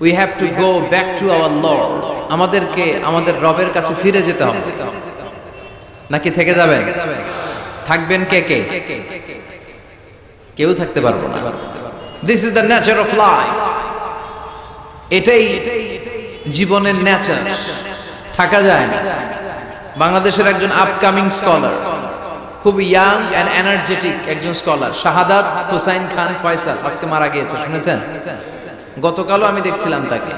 We have to go back to our Lord. আমাদেরকে আমাদের রবের কাছে ফিরে যেতে হবে। নাকি থেকে যাবেন? থাকবেন কে কে? কেউ থাকতে পারবো না। This is the nature of life. এটাই জীবনের নেচার। থাকা যায় না। বাংলাদেশের একজন আপকামিং স্কলার, খুব ইয়াং এন্ড এনার্জেটিক একজন স্কলার, শাহাদাত হুসাইন খান ফয়সাল, আজকে মারা গিয়েছে, শুনেছেন? গতকালও আমি দেখছিলাম তাকে।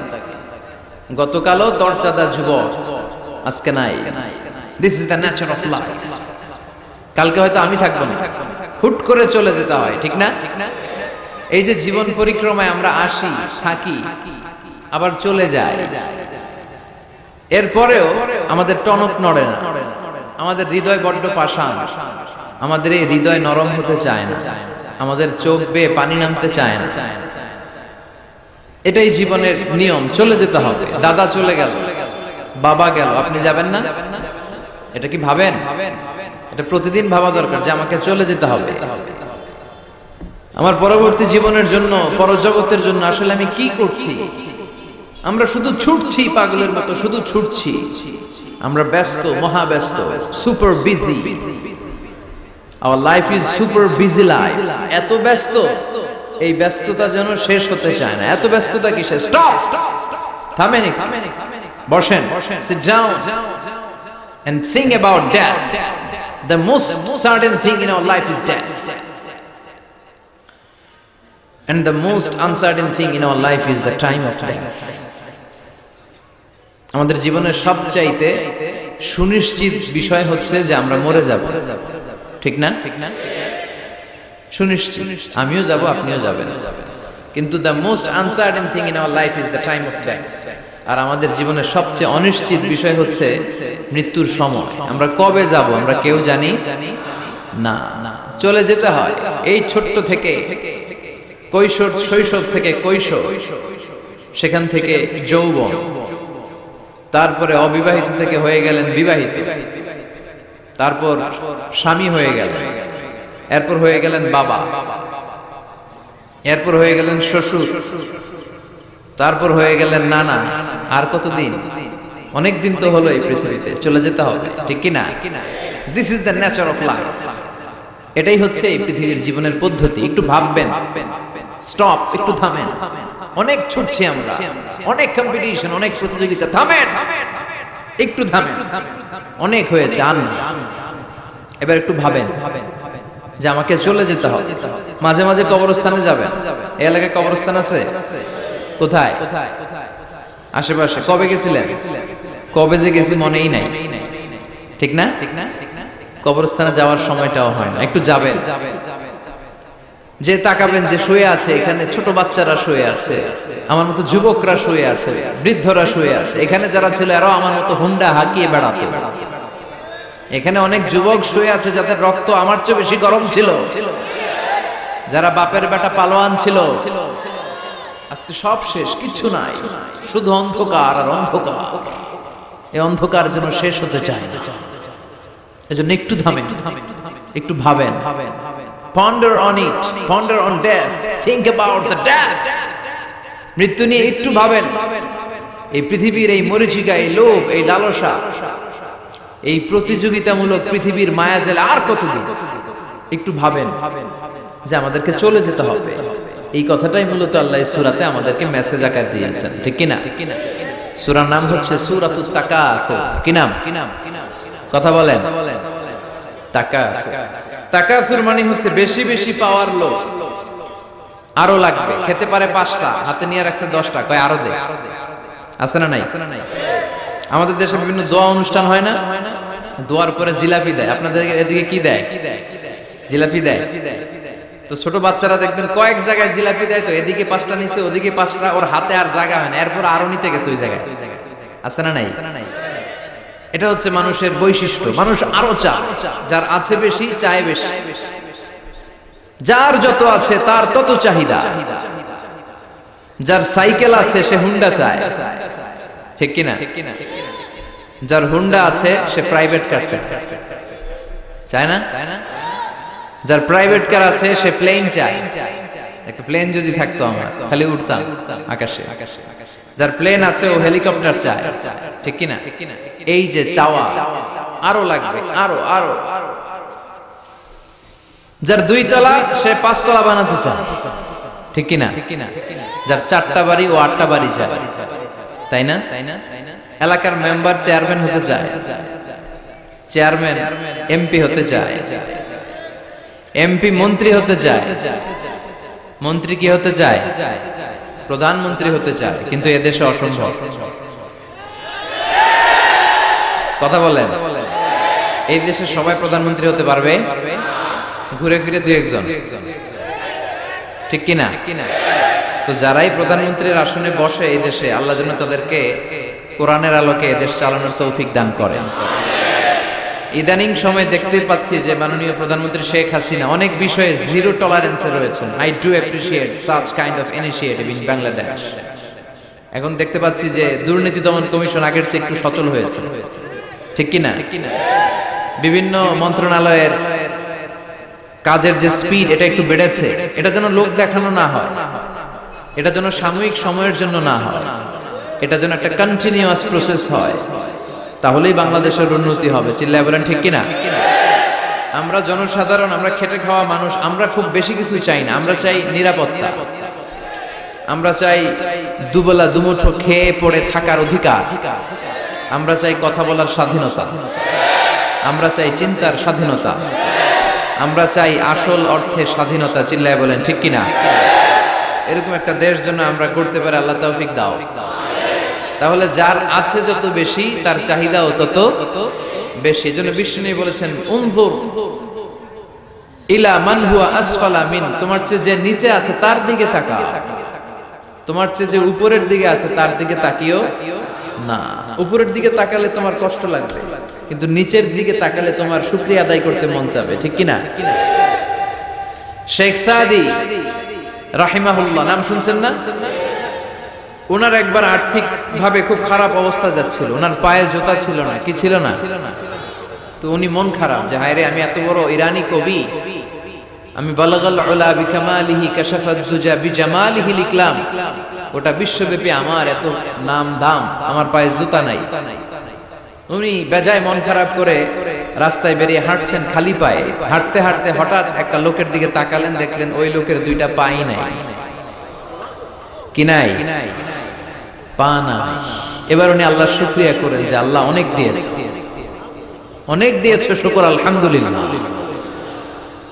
গতকালও দরজাদা যুবক, আজকে নাই। This is the nature of life. কালকে হয়তো আমি থাকবো না, হুট করে চলে যেতে হয়, ঠিক না? এই যে জীবন পরিক্রমায় আমরা আসি, থাকি, আবার চলে যাই, এরপরেও আমাদের টনক নড়ে না। আমাদের হৃদয় বড্ড পাষাণ। আমাদের এই হৃদয় নরম হতে চায় না। আমাদের চোখ বেয়ে পানি নামতে চায় না। এটাই জীবনের নিয়ম। চলে যেতে হবে। দাদা চলে গেল, বাবা গেল, আপনি যাবেন না? এটা কি ভাবেন? এটা প্রতিদিন ভাবা দরকার যে আমাকে চলে যেতে হবে। আমার পরবর্তী জীবনের জন্য, পরজগতের জন্য আসলে আমি কি করছি? আমরা শুধু ছুটছি, পাগলের মতো শুধু ছুটছি। আমরা ব্যস্ত, মহাব্যস্ত, super busy. Our life is super busy life. এত ব্যস্ত, এই ব্যস্ততা যেন শেষ হতে চায় না। এত ব্যস্ততা কিসে? স্টপ, থামেন, বসেন, sit down and think about death. The most certain thing in our life is death, and the most uncertain thing in our life is the time of death. আমাদের জীবনের সবচাইতে সুনিশ্চিত বিষয় হচ্ছে যে আমরা মরে যাব, ঠিক না? সুনিশ্চিত, আমিও যাব, আপনিও যাবেন। কিন্তু the most uncertain thing in our life is the time of death. আর আমাদের জীবনের সবচেয়ে অনিশ্চিত বিষয় হচ্ছে মৃত্যুর সময়। আমরা কবে যাব আমরা কেউ জানি না। চলে যেতে হয়। এই ছোট্ট থেকে কৈশোর, শৈশব থেকে কৈশোর, সেখান থেকে যৌবন, তারপরে অবিবাহিত থেকে হয়ে গেলেন বিবাহিত, তারপর স্বামী হয়ে গেলেন, এরপর হয়ে গেলেন বাবা, এরপর হয়ে গেলেন শ্বশুর, তারপর হয়ে গেলেন নানা। আর কতদিন? অনেক দিন তো হলো এই পৃথিবীতে। চলে যেতে হবে, ঠিক কি না? This is the nature of life. এটাই হচ্ছে এই পৃথিবীর জীবনের পদ্ধতি। একটু ভাববেন, স্টপ, একটু থামেন। অনেক ছুটছি আমরা, অনেক কম্পিটিশন, অনেক প্রতিযোগিতা। থামেন, একটু থামেন। অনেক হয়েছে, আন। এবার একটু ভাবেন যে আমাকে চলে যেতে হবে। মাঝে মাঝে কবরস্থানে যাবেন। এই এলাকায় কবরস্থান আছে? কোথায়? আশেপাশে। কবে গেছিলেন? কবে যে গেছি মনেই নাই, ঠিক না? কবরস্থানে যাওয়ার সময়টাও হয় না। একটু যাবেন, যে তাকাবেন যে শুয়ে আছে এখানে, ছোট বাচ্চারা শুয়ে আছে, আমার মতো যুবকরা শুয়ে আছে, বৃদ্ধরা শুয়ে আছে। এখানে যারা ছিল এরাও আমার মতো হুন্ডা হাঁকিয়ে বেড়াতো। এখানে অনেক যুবক শুয়ে আছে যাদের রক্ত আমার চেয়ে বেশি গরম ছিল, যারা বাপের বেটা পালোয়ান ছিল। আজকে সব শেষ, কিচ্ছু নাই, শুধু অন্ধকার আর অন্ধকার। এই অন্ধকার যেন শেষ হতে চায় না। এজন্য একটু থামেন, একটু ভাবেন। Ponder on it, ponder on death, think about the death. মৃত্যু নিয়ে একটু ভাবেন। এই পৃথিবীর এই মরীচিকা, এই লোভ, এই লালসা, এই প্রতিযোগিতামূলক পৃথিবীর মায়াজালে আর কতদিন? একটু ভাবেন যে আমাদেরকে চলে যেতে হবে। এই কথাটাই মূলত আল্লাহ এই সূরাতে আমাদেরকে মেসেজ আকারে দিয়েছেন, ঠিক কি না? সূরার নাম হচ্ছে সূরাতুত তাকাসুর। কি নাম? কথা বলেন। তাকাসুর। তাকাসুর মানে হচ্ছে বেশি বেশি পাওয়ার লোভ। আরো লাগবে। খেতে পারে 5টা, হাতে নিয়ে রাখছে 10টা, কয় আরো দে। আছে না নাই? আমাদের দেশে বিভিন্ন দোয়া অনুষ্ঠান হয় না? দোয়ার পরে জিলাপি দেয়। আপনাদের এদিকে কি দেয়? জিলাপি দেয়। তো ছোট বাচ্চারা দেখবেন কয়েক জায়গায় জিলাপি দেয়, তো এদিকে 5টা নিচে, ওদিকে 5টা, ওর হাতে আর জায়গা হয় না, এরপর আরো নিতে গেছে ওই জায়গায়। আছে না নাই? এটা হচ্ছে মানুষের বৈশিষ্ট্য। মানুষ আরো চায়, যার আছে বেশি চায় বেশি, যার যত আছে তার তত চাহিদা। যার সাইকেল আছে সে হুন্ডা চায়, ঠিক কিনা? যার হুন্ডা আছে সে প্রাইভেট কার চায়, চায় না? যার প্রাইভেট কার আছে সে প্লেন চায়, একটা প্লেন যদি থাকতো আমার খালি উঠতাম আকাশে। যার প্লেন আছে ও হেলিকপ্টার চায়, ঠিক কিনা? এই যে চাওয়া, আরো লাগবে, আরো আরো। যার 2 তলা সে 5 তলা বানাতে চায়, ঠিক কিনা? যার 4টা বাড়ি ও 8টা বাড়ি চায়, তাই না? এলাকার মেম্বার চেয়ারম্যান হতে চায়, চেয়ারম্যান এমপি হতে চায়, এমপি মন্ত্রী হতে চায়, মন্ত্রী কি হতে চায়? প্রধানমন্ত্রী হতে চায়। কিন্তু এদেশে অসম্ভব। কথা বলেন, এই দেশে সবাই প্রধানমন্ত্রী হতে পারবে? ঘুরে ফিরে 2-1 জন, ঠিক কিনা? তো যারাই প্রধানমন্ত্রীর আসনে বসে এই দেশে, আল্লাহ যেন তাদেরকে কোরআনের আলোকে দেশ চালানোর তৌফিক দান করেন। ইদানিং সময় দেখতে পাচ্ছি যে মাননীয় প্রধানমন্ত্রী শেখ হাসিনা অনেক বিষয়ে জিরো টলারেন্সে রয়েছেন। I do appreciate such kind of initiative in Bangladesh. এখন দেখতে পাচ্ছি যে দুর্নীতি দমন কমিশন আগের চেয়ে একটু সচল হয়েছে, ঠিক কিনা? বিভিন্ন মন্ত্রণালয়ের কাজের যে স্পিড এটা একটু বেড়েছে। এটা যেন লোক দেখানো না হয়, এটা যেন সাময়িক সময়ের জন্য না হয়, এটা যেন একটা কন্টিনিউয়াস প্রসেস হয়, তাহলেই বাংলাদেশের উন্নতি হবে। চিল্লায় বলেন ঠিক কিনা? আমরা জনসাধারণ, আমরা খেটে খাওয়া মানুষ, আমরা খুব বেশি কিছু চাই না। আমরা চাই নিরাপত্তা, আমরা চাই দুবেলা দুমুঠো খেয়ে পড়ে থাকার অধিকার, আমরা চাই কথা বলার স্বাধীনতা, আমরা চাই চিন্তার স্বাধীনতা, আমরা চাই আসল অর্থে স্বাধীনতা। চিল্লায় বলেন ঠিক কিনা? এরকম একটা দেশ যেন আমরা করতে পারি, আল্লাহ তৌফিক দাও। তাহলে যার আছে যত বেশি তার চাহিদাও তত বেশি। এজন্য বিষ্ণু বলেছেন উনজুর ইলা মান হুয়া আসফালা মিন, তোমার চেয়ে যে নিচে আছে তার দিকে তাকাও, তোমার চেয়ে যে উপরের দিকে আছে তার দিকে তাকিও না। উপরের দিকে তাকালে তোমার কষ্ট লাগবে, কিন্তু নিচের দিকে তাকালে তোমার শুকরিয়া আদায় করতে মন চাবে, ঠিক কিনা? শেখ সাদি রাহিমাহুল্লাহ নাম শুনছেন না? ওনার একবার আর্থিক ভাবে খুব খারাপ অবস্থা যাচ্ছিল, ওনার পায়ে জুতা ছিল না, কি ছিল না? তো উনি মন খারাপ যে হায়রে আমি এত বড় ইরানি কবি, আমি বালাগাল উলা বিকামালিহি কাশাফাত দুজা বিজামালিহি লিখলাম, ওটা বিশ্বব্যাপী আমার এত নাম দাম, আমার পায়ে জুতা নাই। উনি বেজায় মন খারাপ করে রাস্তায় বেরিয়ে হাঁটছেন খালি পায়ে। হাঁটতে হাঁটতে হঠাৎ একটা লোকের দিকে তাকালেন, দেখলেন ওই লোকের 2টা পাই নাই। কি নাই? পা নাই। এবার উনি আল্লাহর শুকরিয়া করেন যে আল্লাহ অনেক দিয়েছে, অনেক দিয়েছে, শুকর আলহামদুলিল্লাহ।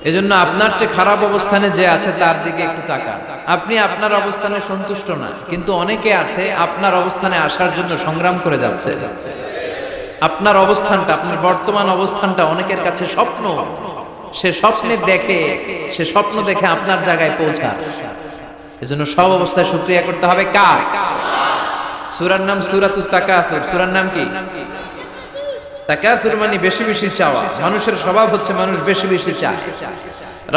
এজন্য আপনার চেয়ে খারাপ অবস্থানে যে আছে তার দিকে একটু তাকান। আপনি আপনার অবস্থানে সন্তুষ্ট না, কিন্তু অনেকে আছে আপনার অবস্থানে আসার জন্য সংগ্রাম করে যাচ্ছে। আপনার অবস্থানটা, আপনার বর্তমান অবস্থানটা অনেকের কাছে স্বপ্ন। সে স্বপ্নে দেখে, সে স্বপ্ন দেখে আপনার জায়গায় পৌঁছায়। এজন্য সব অবস্থায় শুকরিয়া করতে হবে। কার? সূরার নাম সূরাতুত তাকাসুর। সূরার নাম কি? তাকাসুর মানে বেশি বেশি চাওয়া। মানুষের স্বভাব হচ্ছে মানুষ বেশি বেশি চায়।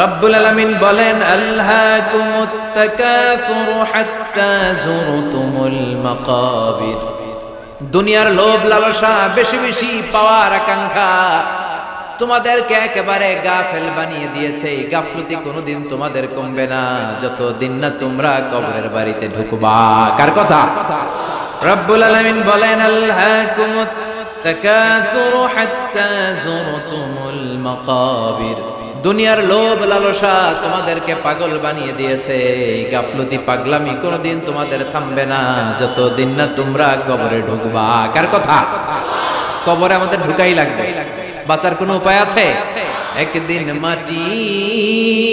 রব্বুল আলামিন বলেন আলহাকুমুত তাকাসুর হাত্তা যুরতুমুল মাকাবির। দুনিয়ার লোভ লালসা, বেশি বেশি পাওয়ার আকাঙ্ক্ষা তোমাদেরকে একেবারে গাফেল বানিয়ে দিয়েছে। এই গাফলতি কোনোদিন তোমাদের কমবে না যতদিন না তোমরা কবরের বাড়িতে ঢুকবা। কার কথা? রব্বুল আলামিন বলেন আলহাকুমুত তাকাসুর হাত্তা যুরতুমুল মাকাবির। দুনিয়ার লোভ লালসা তোমাদেরকে পাগল বানিয়ে দিয়েছে। এই গাফলতি পাগলামি কোনোদিন তোমাদের থামবে না যতদিন না তোমরা কবরে ঢুকবা। কার কথা? কবরে আমাদের ঢুকাই লাগবে, বাঁচার কোনো উপায় আছে? একদিন মাটির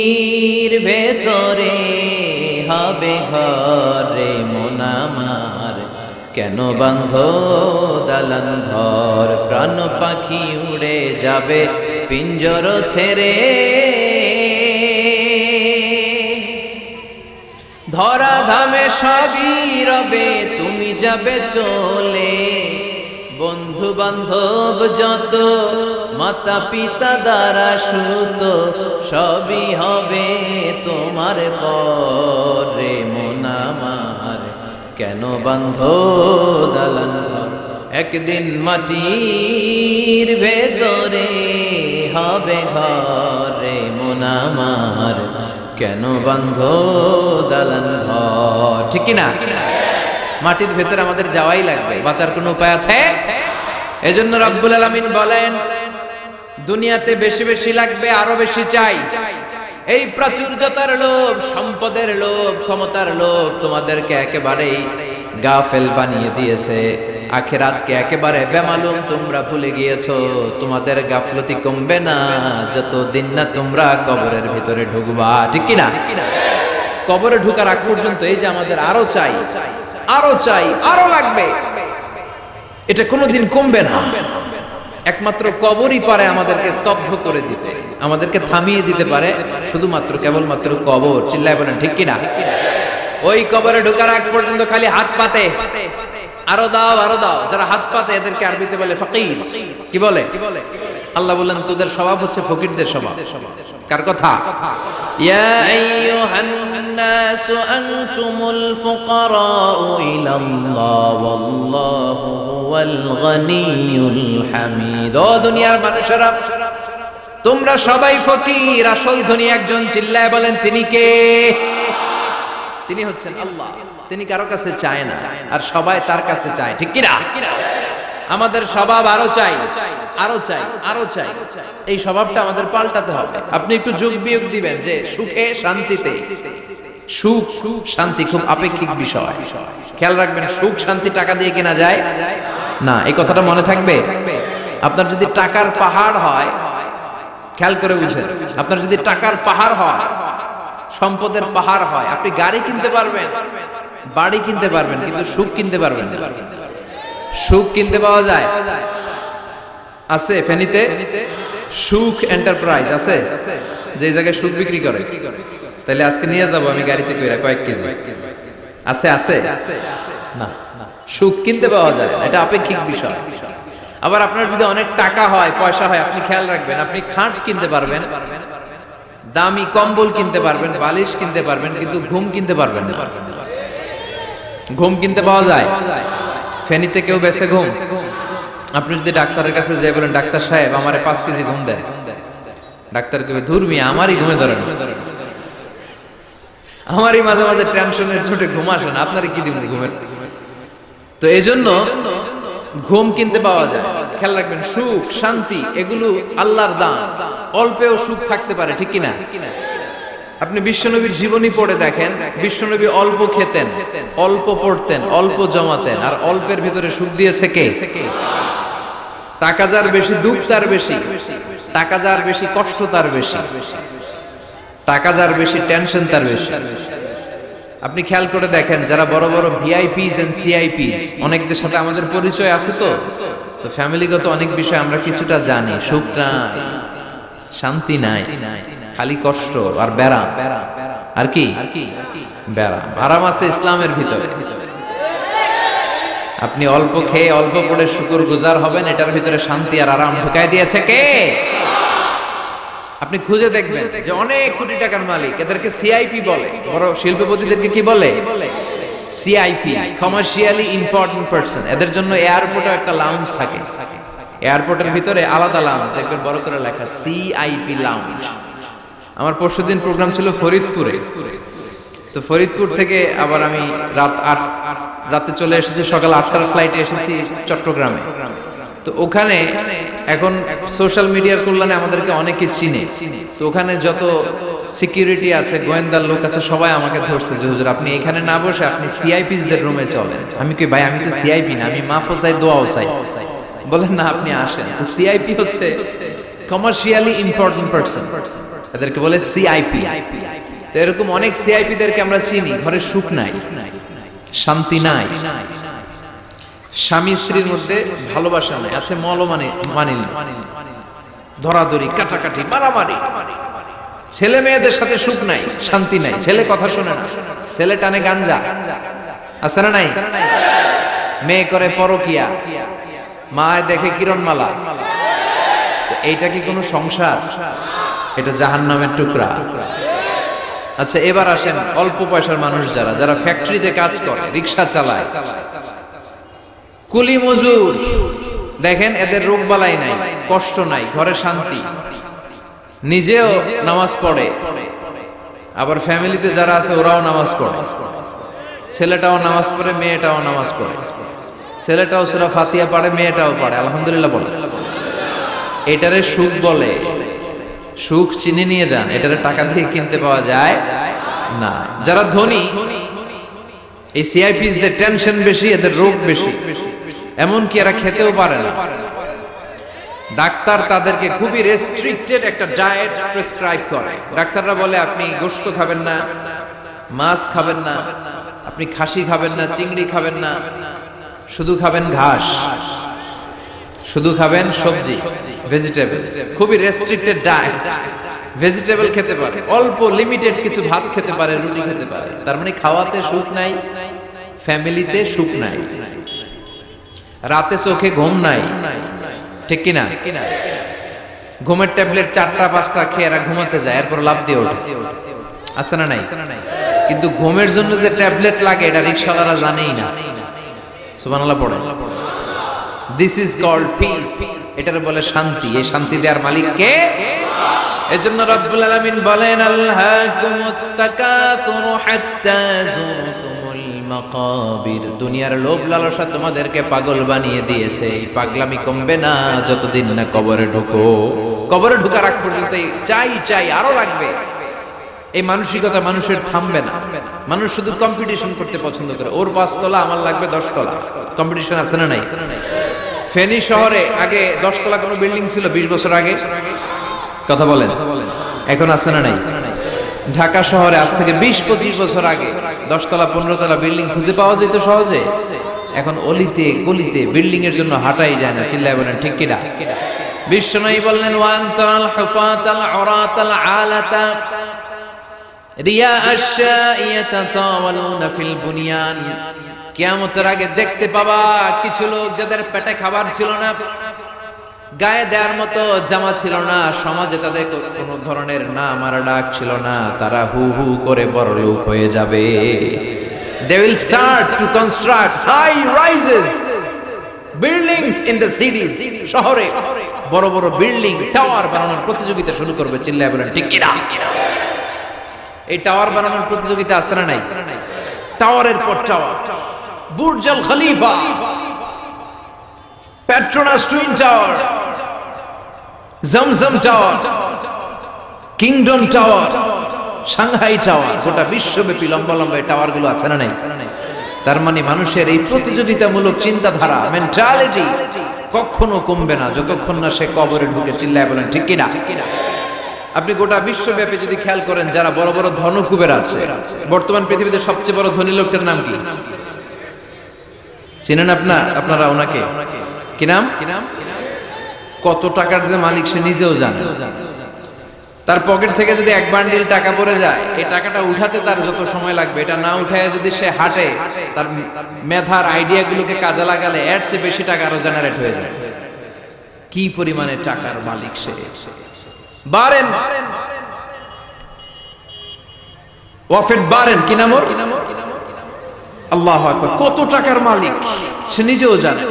ভেতরে হবে ঘরে মন আমার, কেন বান্ধ দালান ঘর, প্রাণ পাখি উড়ে যাবে পিঞ্জর ছেড়ে। ধরা ধামে সবই রবে, তুমি যাবে চলে। বন্ধু বান্ধব যত, মাতা পিতা দ্বারা সুত, সবই হবে তোমার পরে মন আমার, কেন বান্ধ দালান ঘর। একদিন মাটির ভেতরে হবে ঘরে মন আমার, কেন বাঁধো দালান ঘর, ঠিক কি না? মাটির ভেতরে আমাদের যাওয়াই লাগবে, বাঁচার কোনো উপায় আছে? এজন্য রব্বুল আলামিন বলেন দুনিয়াতে বেশি বেশি লাগবে, আরো বেশি চাই। এই প্রাচুর্যতার লোভ, সম্পদের লোভ, ক্ষমতার লোভ তোমাদেরকে একেবারেই গাফেল বানিয়ে দিয়েছে। আখিরাতকে একেবারে বেমালুম তোমরা ভুলে গিয়েছো। তোমাদের গাফলতি কমবে না যতদিন না তোমরা কবরের ভিতরে ঢুকবা, ঠিক কি না? কবরে ঢুকার আগ পর্যন্ত এই যে আমাদের আরো চাই, আরো চাই, আরো লাগবে, এটা কোনোদিন কমবে না। একমাত্র কবরই পারে আমাদেরকে স্তব্ধ করে দিতে, আমাদেরকে থামিয়ে দিতে পারে শুধুমাত্র কেবলমাত্র কবর। চিল্লায় বলেন ঠিক কিনা? ওই কবরে ঢোকার আগ পর্যন্ত খালি হাত পাতে, আরো দাও, আরো দাও। যারা হাত পাতে এদেরকে আরবিতে বলে ফকির। কি বলে? আল্লাহ বলেন তোদের স্বভাব হচ্ছে ফকিরদের স্বভাব। কার কথা? ইয়া আইয়ুহান নাসু আনতুমুল ফুকারাউ ইলাল্লাহ ওয়াল্লাহু হুয়াল গনিয়ুল হামিদ। ও দুনিয়ার মানুষেরা, তোমরা সবাই ফকির, আসল ধনী একজন। চিল্লায় বলেন তিনি কে? তিনি হচ্ছেন আল্লাহ। তিনি কারো কাছে চায় না, আর সবাই তার কাছে চায়, ঠিক কি না? আমাদের স্বভাব আরো চাই, আরো চাই, আরো চাই। এই স্বভাবটা আমাদের পাল্টাতে হবে। আপনি একটু যোগ বিয়োগ দিবেন যে সুখে শান্তিতে, সুখ শান্তি খুব আপেক্ষিক বিষয়। খেয়াল রাখবেন, সুখ শান্তি টাকা দিয়ে কেনা যায় না, এই কথাটা মনে থাকবে। আপনার যদি টাকার পাহাড় হয়, খেয়াল করে বুঝেন, আপনার যদি টাকার পাহাড় হয়, সম্পদের পাহাড় হয়, আপনি গাড়ি কিনতে পারবেন, বাড়ি কিনতে পারবেন, কিন্তু সুখ কিনতে পারবেন না। সুখ কিনতে পাওয়া যায়? আছে ফেনীতে সুখ এন্টারপ্রাইজ আছে, যে জায়গায় সুখ বিক্রি করে। তাহলে আজকে নিয়ে যাব আমি গাড়িতে কইরা কয়েক কেজি। আছে? আছে না, সুখ কিনতে পাওয়া যায়, এটা আপেক্ষিক বিষয়। আবার আপনার যদি অনেক টাকা হয়, পয়সা হয়, আপনি খেয়াল রাখবেন, আপনি খাট কিনতে পারবেন, দামি কম্বল কিনতে পারবেন, বালিশ কিনতে পারবেন, কিন্তু ঘুম কিনতে পারবেন না। ঘুম কিনতে পাওয়া যায়? ফেনীতে কেউ বেছে ঘুম? আপনি যদি ডাক্তারের কাছে যাই বলেন ডাক্তার সাহেব আমারে 5 কেজি ঘুম দেন, ডাক্তার কবে ধুর মিয়া আমারই ঘুমে ধরে না, আমারই মাঝে মাঝে টেনশনের চোটে ঘুম আসে না, আপনারে কি দিব ঘুমের? তো এজন্য ঘুম কিনতে পাওয়া যায়। খেয়াল রাখবেন, সুখ শান্তি এগুলো আল্লাহর দান। অল্পেও সুখ থাকতে পারে, ঠিক কিনা? আপনি বিশ্বনবীর জীবনী পড়ে দেখেন, বিশ্বনবী অল্প খেতেন, অল্প পড়তেন, অল্প জমাতেন, আর অল্পের ভিতরে সুখ দিয়েছে কে? টাকা যার বেশি দুঃখ তার বেশি, টাকা যার বেশি কষ্ট তার বেশি, টাকা যার বেশি টেনশন তার বেশি। আপনি খেয়াল করে দেখেন, যারা বড় বড় ভিআইপিস এন্ড সিআইপিস, অনেকদের সাথে আমাদের পরিচয় আছে, তো ফ্যামিলিগত অনেক বিষয় আমরা কিছুটা জানি। সুখ নাই, শান্তি নাই, খালি কষ্ট আর ব্যারাম। আর কি? ব্যারাম। আরাম আছে ইসলামের ভিতরে। আপনি অল্প খেয়ে অল্প পড়ে শুকর গুজার হবেন, এটার ভিতরে শান্তি আর আরাম ঢুকায় দিয়েছে কে? আপনি খুঁজে দেখবেন যে অনেক কোটি টাকার মালিক, এদেরকে সিআইপি বলে। বড় শিল্পপতিদেরকে কি বলে? CIP, commercially important person. এদের জন্য এয়ারপোর্টে একটা লাউঞ্জ থাকে, এয়ারপোর্টের ভিতরে আলাদা লাউঞ্জ, দেখবেন বড় করে লেখা সিআইপি লাউঞ্জ। আমার পরশুদিন প্রোগ্রাম ছিল ফরিদপুরে, তো ফরিদপুর থেকে আবার আমি রাতে চলে এসেছি, সকাল 8টার ফ্লাইটে এসেছি চট্টগ্রামে। তো ওখানে এখন সোশ্যাল মিডিয়ার কল্যাণে আমাদেরকে অনেকে চিনে, তো ওখানে যত সিকিউরিটি আছে, গোয়েন্দার লোক আছে, সবাই আমাকে ধরছে যে হুজুর আপনি এখানে না বসে আপনি সিআইপিস দের রুমে চলেন। আমি কই ভাই আমি তো সিআইপি না, আমি মাফও চাই দোয়াও চাই। বলেন না আপনি আসেন। তো সিআইপি হচ্ছে কমার্শিয়ালি ইম্পর্টেন্ট পারসন, এদেরকে বলে সিআইপি। তো এরকম অনেক সিআইপি দেরকে আমরা চিনি। ঘরে সুখ নাই, শান্তি নাই, স্বামী স্ত্রীর মধ্যে ভালোবাসা নাই, আছে মলমানি, ধরাধরি, কাটাকাটি, মারামারি। ছেলে মেয়েদের সাথে সুখ নাই, শান্তি নাই, ছেলে কথা শোনে না, ছেলে টানে গাঞ্জা, আছে না নাই? মেয়ে করে পরকিয়া, মা দেখে কিরণমালা। তো এইটা কি কোনো সংসার? এটা জাহান্নামের টুকরা। আচ্ছা এবার আসেন অল্প পয়সার মানুষ, যারা ফ্যাক্টরিতে কাজ করে, রিক্সা চালায়, কুলি মজুর, দেখেন এদের রোগ বালাই নাই, কষ্ট নাই, ঘরে শান্তি, নিজেও নামাজ পড়ে, আবার ফ্যামিলিতে যারা আছে ওরাও নামাজ পড়ে, ছেলেটাও নামাজ পড়ে, মেয়েটাও নামাজ পড়ে, ছেলেটাও সূরা ফাতিহা পড়ে, মেয়েটাও পড়ে, আলহামদুলিল্লাহ বলে। এটারে সুখ বলে। সুখ চিনে নিয়ে যান, এটারে টাকা দিয়ে কিনতে পাওয়া যায় না। যারা ধনী, এই সিআইপিসদের টেনশন বেশি, এদের রোগ বেশি, এমনকি এরা খেতেও পারে না। ডাক্তার তাদেরকে খুবই রেস্ট্রিক্টেড একটা ডায়েট প্রেসক্রাইব করে। ডাক্তাররা বলে আপনি গোশত খাবেন না, মাছ খাবেন না, আপনি খাসি খাবেন না, চিংড়ি খাবেন না, শুধু খাবেন ঘাস, শুধু খাবেন সবজি, ভেজিটেবল। খুবই রেস্ট্রিক্টেড ডায়েট। ভেজিটেবল খেতে পারে, অল্প লিমিটেড কিছু ভাত খেতে পারে, রুটি খেতে পারে। তার মানে খাওয়াতে সুখ নাই, ফ্যামিলিতে সুখ নাই, রাতে চোখে ঘুম নাই, ঠিক কিনা? ঘুমের ট্যাবলেট 4টা-5টা খেয়ে এরা ঘুমাতে যায়, এরপর লাভ দিয়ে ওঠে, আছে না নাই? কিন্তু ঘুমের জন্য যে ট্যাবলেট লাগে এটা রিকশাওয়ালারা জানেই না। সুবহানাল্লাহ পড়ে। দিস ইজ কল্ড পিস, এটার বলে শান্তি। এই শান্তি দেওয়ার মালিক কে? এজন্য রব্বুল আলামিন বলেন আল্লাহাকুমুত তাকাসুরু হাত্তা যুরতুমুল মাকাবির। দুনিয়ার লোভ লালসা তোমাদেরকে পাগল বানিয়ে দিয়েছে। এই পাগলামি কমবে না যতদিন না কবরে ঢুকো। কবরে ঢোকার আগ পর্যন্ত চাই চাই আরো লাগবে, এই মানসিকতা মানুষের থামবে না। মানুষ শুধু কম্পিটিশন করতে পছন্দ করে, ওর 5 তলা আমার লাগবে 10 তলা। কম্পিটিশন আছে না নাই? ফেনী শহরে আগে 10 তলা কোনো বিল্ডিং ছিল 20 বছর আগে, কথা বলেন, এখন আছে না নাই? ঢাকা শহরে আজ থেকে 20-25 বছর আগে 10 তলা 15 তলা বিল্ডিং খুঁজে পাওয়া যেত সহজে। এখন অলিতে গলিতে বিল্ডিং এর জন্য হাঁটাই যায় না। চিল্লায় বলেন ঠিক কিনা? বিশ্বনবী বললেন ওয়ান্তাল হুফাতাল উরাতাল আলাতা রিয়া আশ-শাইয়াতাতাওয়ালুনা ফিল বুনিয়ান। কিয়ামতের আগে দেখতে পাবা কিছু লোক যাদের পেটে খাবার ছিল না, গায়ে দেওয়ার মতো জামা ছিল না, সমাজে তাদের কোনো ধরনের নাম আর ডাক ছিল না, তারা হু হু করে বড়লোক হয়ে যাবে। They will start to construct high rises, buildings in the cities. শহরে বড় বড় বিল্ডিং, টাওয়ার বানানোর প্রতিযোগিতা শুরু করবে। চিল্লায় বলেন ঠিক কিনা? এই টাওয়ার বানানোর প্রতিযোগিতা আছে না নাই? টাওয়ারের পর tower, Burj Al Khalifa, Petronas twin tower, Zamzam tower, Kingdom tower, Shanghai tower, গোটা বিশ্বব্যাপী লম্বা লম্বা টাওয়ার গুলো আছে না নাই? তার মানে মানুষের এই প্রতিযোগিতামূলক চিন্তাধারা, মেন্টালিটি কখনো কমবে না যতক্ষণ না সে কবরে ঢুকে। চিল্লায় বলেন ঠিক কিনা? আপনি গোটা বিশ্বব্যাপী যদি খেয়াল করেন, যারা বড় বড় ধনকুবের আছে, বর্তমান পৃথিবীতে সবচেয়ে বড় ধনী লোকটার নাম কি চিনেন আপনারা? ওনাকে কি নাম? কত টাকার যে মালিক সে নিজেও জানে। তার পকেট থেকে যদি 1 বান্ডিল টাকা পড়ে যায়, এই টাকাটা উঠাতে তার যত সময় লাগবে, এটা না উঠায় যদি সে হাঁটে, তার মেধার আইডিয়া গুলোকে কাজে লাগালে এর চেয়ে বেশি টাকা আরো জেনারেট হয়ে যায়। কি পরিমাণে টাকার মালিক সে! বারেন ওয়াফেদ বারেন, কি নাম ওর? আল্লাহু আকবার। কত টাকার মালিক সে নিজেও জানে।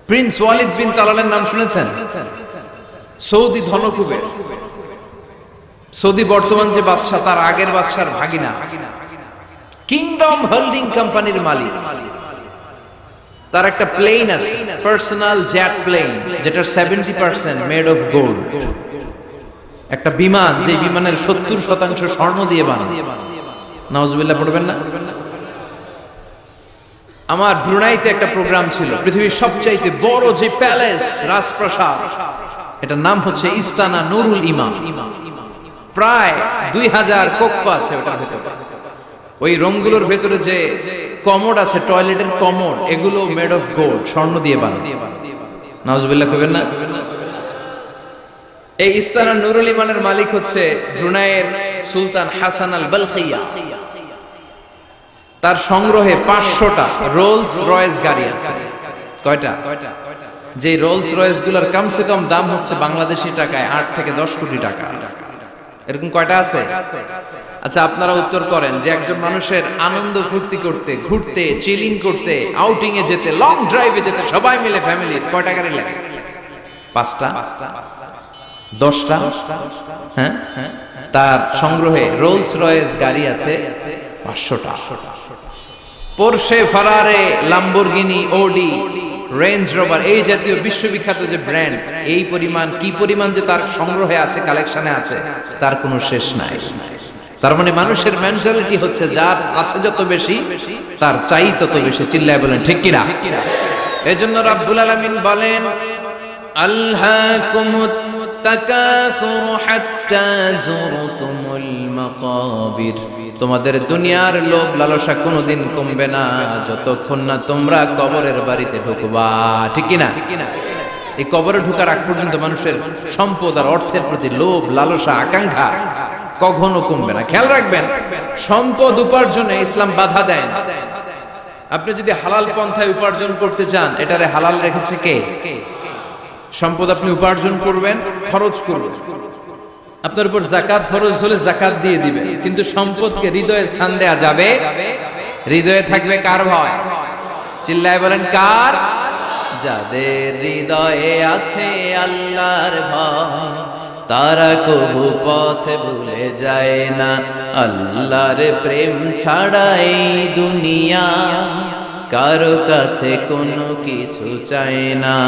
প্রিন্স ওয়ালিদ বিন তালালের নাম শুনেছেন? সৌদি ধনকুবের। সৌদি বর্তমান যে বাদশা, তার আগের বাদশার ভাগিনা, কিংডম হোল্ডিং কোম্পানির মালিক। তার একটা প্লেন আছে, পার্সোনাল জেট প্লেন, যেটার 70% মেড অফ গোল্ড। একটা বিমান, যে বিমানের 70% স্বর্ণ দিয়ে বানানো। নাউজুবিল্লাহ পড়বেন না? আমার ব্রুনাইতে একটা প্রোগ্রাম ছিল, পৃথিবীর সবচাইতে বড় যে প্যালেস, রাজপ্রাসাদ, এটার নাম হচ্ছে ইস্তানা নুরুল ইমাম। প্রায় 2000 কক্ষ আছে ওটার ভেতরে। ওই রুমগুলোর ভেতরে যে কমোড আছে, টয়লেটের কমোড, এগুলো মেড অফ গোল্ড, স্বর্ণ দিয়ে বানানো। নাউজুবিল্লাহ কইবেন না? এই ইস্তানা নুরুল ইমানের মালিক হচ্ছে ব্রুনাইয়ের সুলতান হাসান আল বলখিয়া। তার সংগ্রহে 500টা রোলস রয়েস গাড়ি আছে। কয়টা? যে রোলস রয়েস গুলোর কমসে কম দাম হচ্ছে বাংলাদেশি টাকায় 8 থেকে 10 কোটি টাকা। এরকম কয়টা আছে? আচ্ছা, আপনারা উত্তর করেন যে একজন মানুষের আনন্দ ফুর্তি করতে, ঘুরতে, চিলিং করতে, আউটিং এ যেতে, লং ড্রাইভে যেতে সবাই মিলে ফ্যামিলির কয় টাকারই লাগে? 5টা। 10টা, হ্যাঁ, তার সংগ্রহে রোলস রয়েস গাড়ি আছে 500টা, পোরশে, ফারারে, লাম্বরগিনি, ওডি, রেঞ্জ রোভার, এই জাতীয় বিশ্ববিখ্যাত যে ব্র্যান্ড, এই পরিমাণ কি পরিমাণ যে তার সংগ্রহে আছে, কালেকশনে আছে, তার কোনো শেষ নাই। তার মানে মানুষের মেন্টালিটি হচ্ছে যার আছে যত বেশি তার চাই তত বেশি। চিল্লায় বলেন ঠিক কিনা? এজন্য রাব্বুল আলামিন বলেন আলহাকুমুত তাকাসুর হাত্তা যুরতুমুল মাকাবির, তোমাদের দুনিয়ার লোভ লালসা কোনোদিন কমবে না যতক্ষণ না তোমরা কবরের বাড়িতে ঢুকবা। ঠিক কিনা? এই কবরে ঢোকার আগ পর্যন্ত মানুষের সম্পদ আর অর্থের প্রতি লোভ লালসা আকাঙ্ক্ষা কখনো কমবে না। খেয়াল রাখবেন, সম্পদ উপার্জনে ইসলাম বাধা দেয় না। আপনি যদি হালাল পন্থায় উপার্জন করতে চান, এটারে হালাল রেখেছে কে? সম্পদ আপনি উপার্জন করবেন, খরচ করবেন, আপনার উপর যাকাত ফরজ হলে যাকাত দিয়ে দিবেন, কিন্তু সম্পদকে হৃদয়ে স্থান দেয়া যাবে? হৃদয়ে থাকবে কার ভয়? চিল্লায় বলেন কার? যাদের হৃদয়ে আছে আল্লাহর ভয়, তারা কবু পথ ভুলে যায় না। আল্লাহর প্রেম ছাড়া এই দুনিয়া কারো কাছে কোনো কিছু চায় না।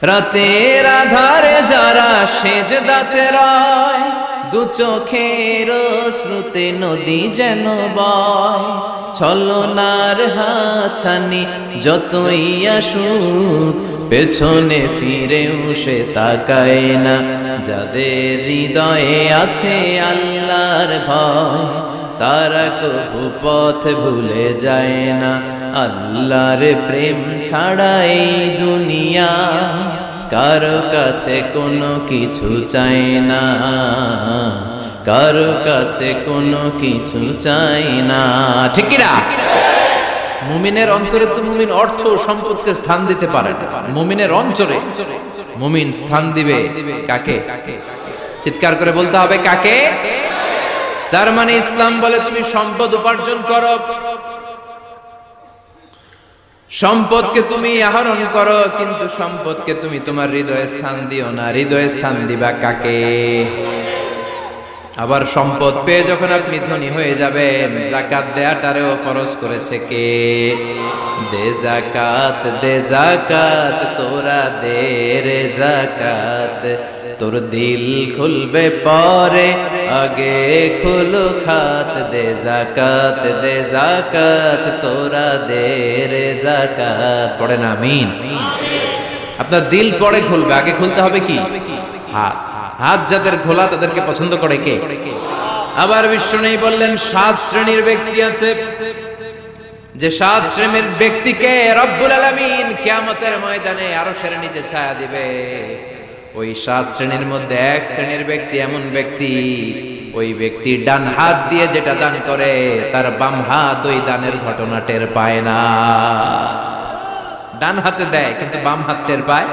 রাতের আধারে যারা সেজদাতে রয়, দু চোখের শ্রুতে নদী যেন বয়, ছলনার হাতছানি যতই আসুক পেছনে ফিরেও সে তাকায় না। যাদের হৃদয়ে আছে আল্লাহর ভয়, তারা কবু পথ ভুলে যায় না। আল্লাহর প্রেম ছাড়া এই দুনিয়া কারো কাছে কোনো কিছু চাই না, কারো কাছে কোনো কিছু চাই না। ঠিক কিনা? মুমিনের অন্তরে তো মুমিন অর্থ সম্পদকে স্থান দিতে পারে না। মুমিনের অন্তরে মুমিন স্থান দিবে কাকে? চিৎকার করে বলতে হবে কাকে? তার মানে ইসলাম বলে তুমি সম্পদ উপার্জন করো, সম্পদকে তুমি আহরণ করো, কিন্তু সম্পদকে তুমি তোমার হৃদয়ে স্থান দিও না। হৃদয়ে স্থান দিবা কাকে? আবার সম্পদ পেয়ে যখন আপনি ধনী হয়ে যাবেন, যাকাত দেয়াটারেও ফরজ করেছে কে? দে যাকাত, দে যাকাত, তোরা দে রে যাকাত, তোর দিল খুলবে পরে, আগে খুলো খাত। দে যাকাত, দে যাকাত, তোরা দে রে যাকাত। পড়েন আমিন। আপনার দিল পরে খুলবে, আগে খুলতে হবে কি? হাত। হাত যাদের খোলা তাদেরকে পছন্দ করে কে? আবার বিষ্ণু বললেন 7 শ্রেণীর ব্যক্তি আছে, যে 7 শ্রেণীর ব্যক্তিকে রব্বুল আলামিন কিয়ামতের ময়দানে আরশের নিচে ছায়া দিবে। ওই 7 শ্রেণীর মধ্যে 1 শ্রেণীর ব্যক্তি এমন ব্যক্তি, ওই ব্যক্তি ডান হাত দিয়ে যেটা দান করে তার বাম হাত ওই দানের ঘটনা টের পায় না। ডান হাতে দেয় কিন্তু বাম হাত টের পায়,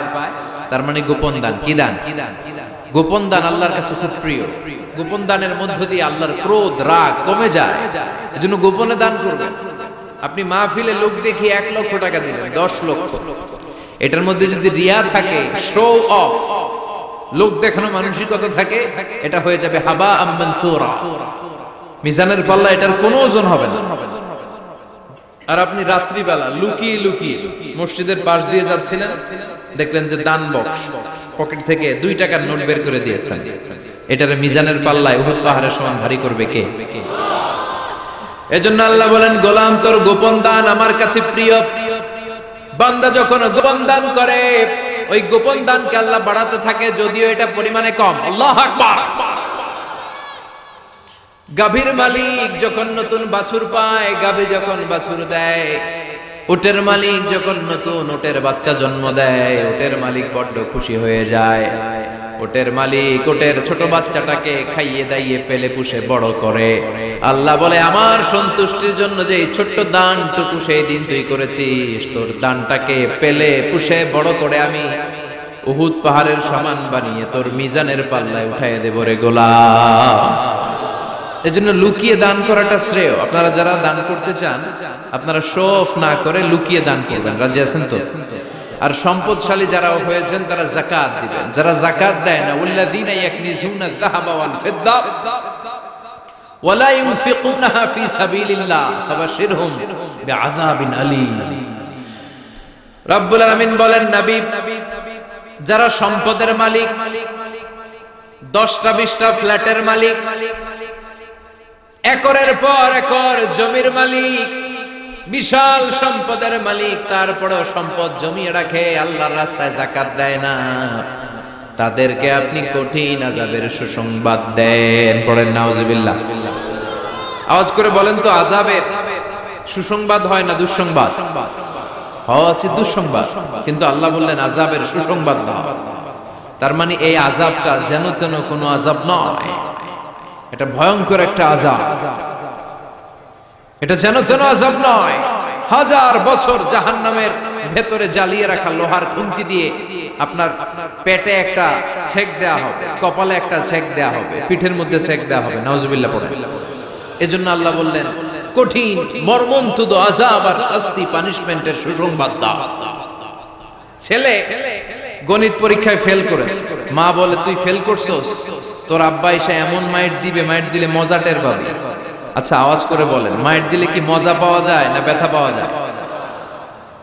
তার মানে গোপন দান। কি দান? গোপন দান আল্লাহর কাছে খুব প্রিয়। গোপন দানের মধ্য দিয়ে আল্লাহর ক্রোধ রাগ কমে যায়। এজন্য গোপনে দান করবেন। আপনি মাহফিলে লোক দেখি 1 লক্ষ টাকা দিলেন, 10 লক্ষ, এটার মধ্যে যদি রিয়া থাকে, শো অফ, লোক দেখানো মানসিকতা থাকে, এটা হয়ে যাবে হাবা আম মানসুরা। মিজানের পাল্লা এটার কোনো ওজন হবে না। আর আপনি রাত্রিবেলা লুকিয়ে লুকিয়ে মসজিদের পাশ দিয়ে যাচ্ছিলেন, দেখলেন যে দান বক্স, পকেট থেকে 2 টাকার নোট বের করে দিয়েছেন, এটার মিজানের পাল্লায় উহুদ পাহাড়ের সমান ভারী করবে কে? এজন্য আল্লাহ বলেন, গোলাম তোর গোপন দান আমার কাছে প্রিয়। বান্দা যখন গোপন দান করে, ওই গোপন দানকে আল্লাহ বাড়াতে থাকে, যদিও এটা পরিমাণে কম। আল্লাহু আকবার। গাভীর মালিক যখন নতুন বাছুর পায়, গাভী যখন বাছুর দেয়, উটের মালিক যখন নতুন উটের বাচ্চা জন্ম দেয়, উটের মালিক বড্ড খুশি হয়ে যায়। উটের মালিক উটের ছোট বাচ্চাটাকে খাইয়ে দাইয়ে পেলে পুষে বড় করে। আল্লাহ বলে, আমার সন্তুষ্টির জন্য যে এই ছোট্ট দানটুকু সেই দিন তুই করেছিস, তোর দানটাকে পেলে পুষে বড় করে আমি উহুদ পাহাড়ের সমান বানিয়ে তোর মিজানের পাল্লায় উঠাইয়ে দেব রে গোলাম। এজন্য লুকিয়ে দান করাটা শ্রেয়। আপনারা যারা দান করতে চান, আপনারা শো অফ না করে লুকিয়ে দান করবেন। রাজি আছেন তো? আর সম্পদশালী যারা হয়েছেন তারা যাকাত দিবেন। যারা যাকাত দেয় না, ওয়াল্লাযীনা ইয়াকনিজুনা যাহাবা ওয়াল ফিদ্দা ওয়ালা ইউনফিকুনাহা ফি সাবিলিল্লাহ ফাবাশশিরহুম বিআযাবিন আলীম। রব্বুল আলামিন বলেন, নবী, যারা সম্পদের মালিক, 10টা 20টা ফ্ল্যাটের মালিক, একরের পর একর জমির মালিক, বিশাল সম্পদের মালিক, তারপরেও সম্পদ জমিয়ে রাখে, আল্লাহর রাস্তায় যাকাত দেয় না, তাদেরকে আপনি কঠিন আযাবের সুসংবাদ দেন। পড়েন নাউজুবিল্লাহ। আওয়াজ করে বলেন তো, আযাবের সুসংবাদ হয় না দুঃসংবাদ? হচ্ছে দুঃসংবাদ, কিন্তু আল্লাহ বললেন আযাবের সুসংবাদ দাও। তার মানে এই আযাবটা যেন তেন কোনো আযাব নয়, এটা ভয়ঙ্কর একটা আযাব। এটা যেন তেন আযাব নয়। 1000 বছর জাহান্নামের ভেতরে জ্বালিয়ে রাখা লোহার খুন্তি দিয়ে আপনার পেটে একটা ছেক দেয়া হবে, কপালে একটা ছেক দেয়া হবে, পিঠের মধ্যে ছেক দেয়া হবে। নাউজুবিল্লাহ পড়েন। এজন্য আল্লাহ বললেন কঠিন মর্মন্তুদ আযাব আর শাস্তি, পানিশমেন্টের সুসংবাদ দাও। ছেলে গণিত পরীক্ষায় ফেল করেছে, মা বলে তুই ফেল করছস, তোর আব্বা এসে এমন মাইট দিবে, মাইট দিলে মজা টের পাবি। আচ্ছা আওয়াজ করে বলেন, মাইট দিলে কি মজা পাওয়া যায় না ব্যথা পাওয়া যায়?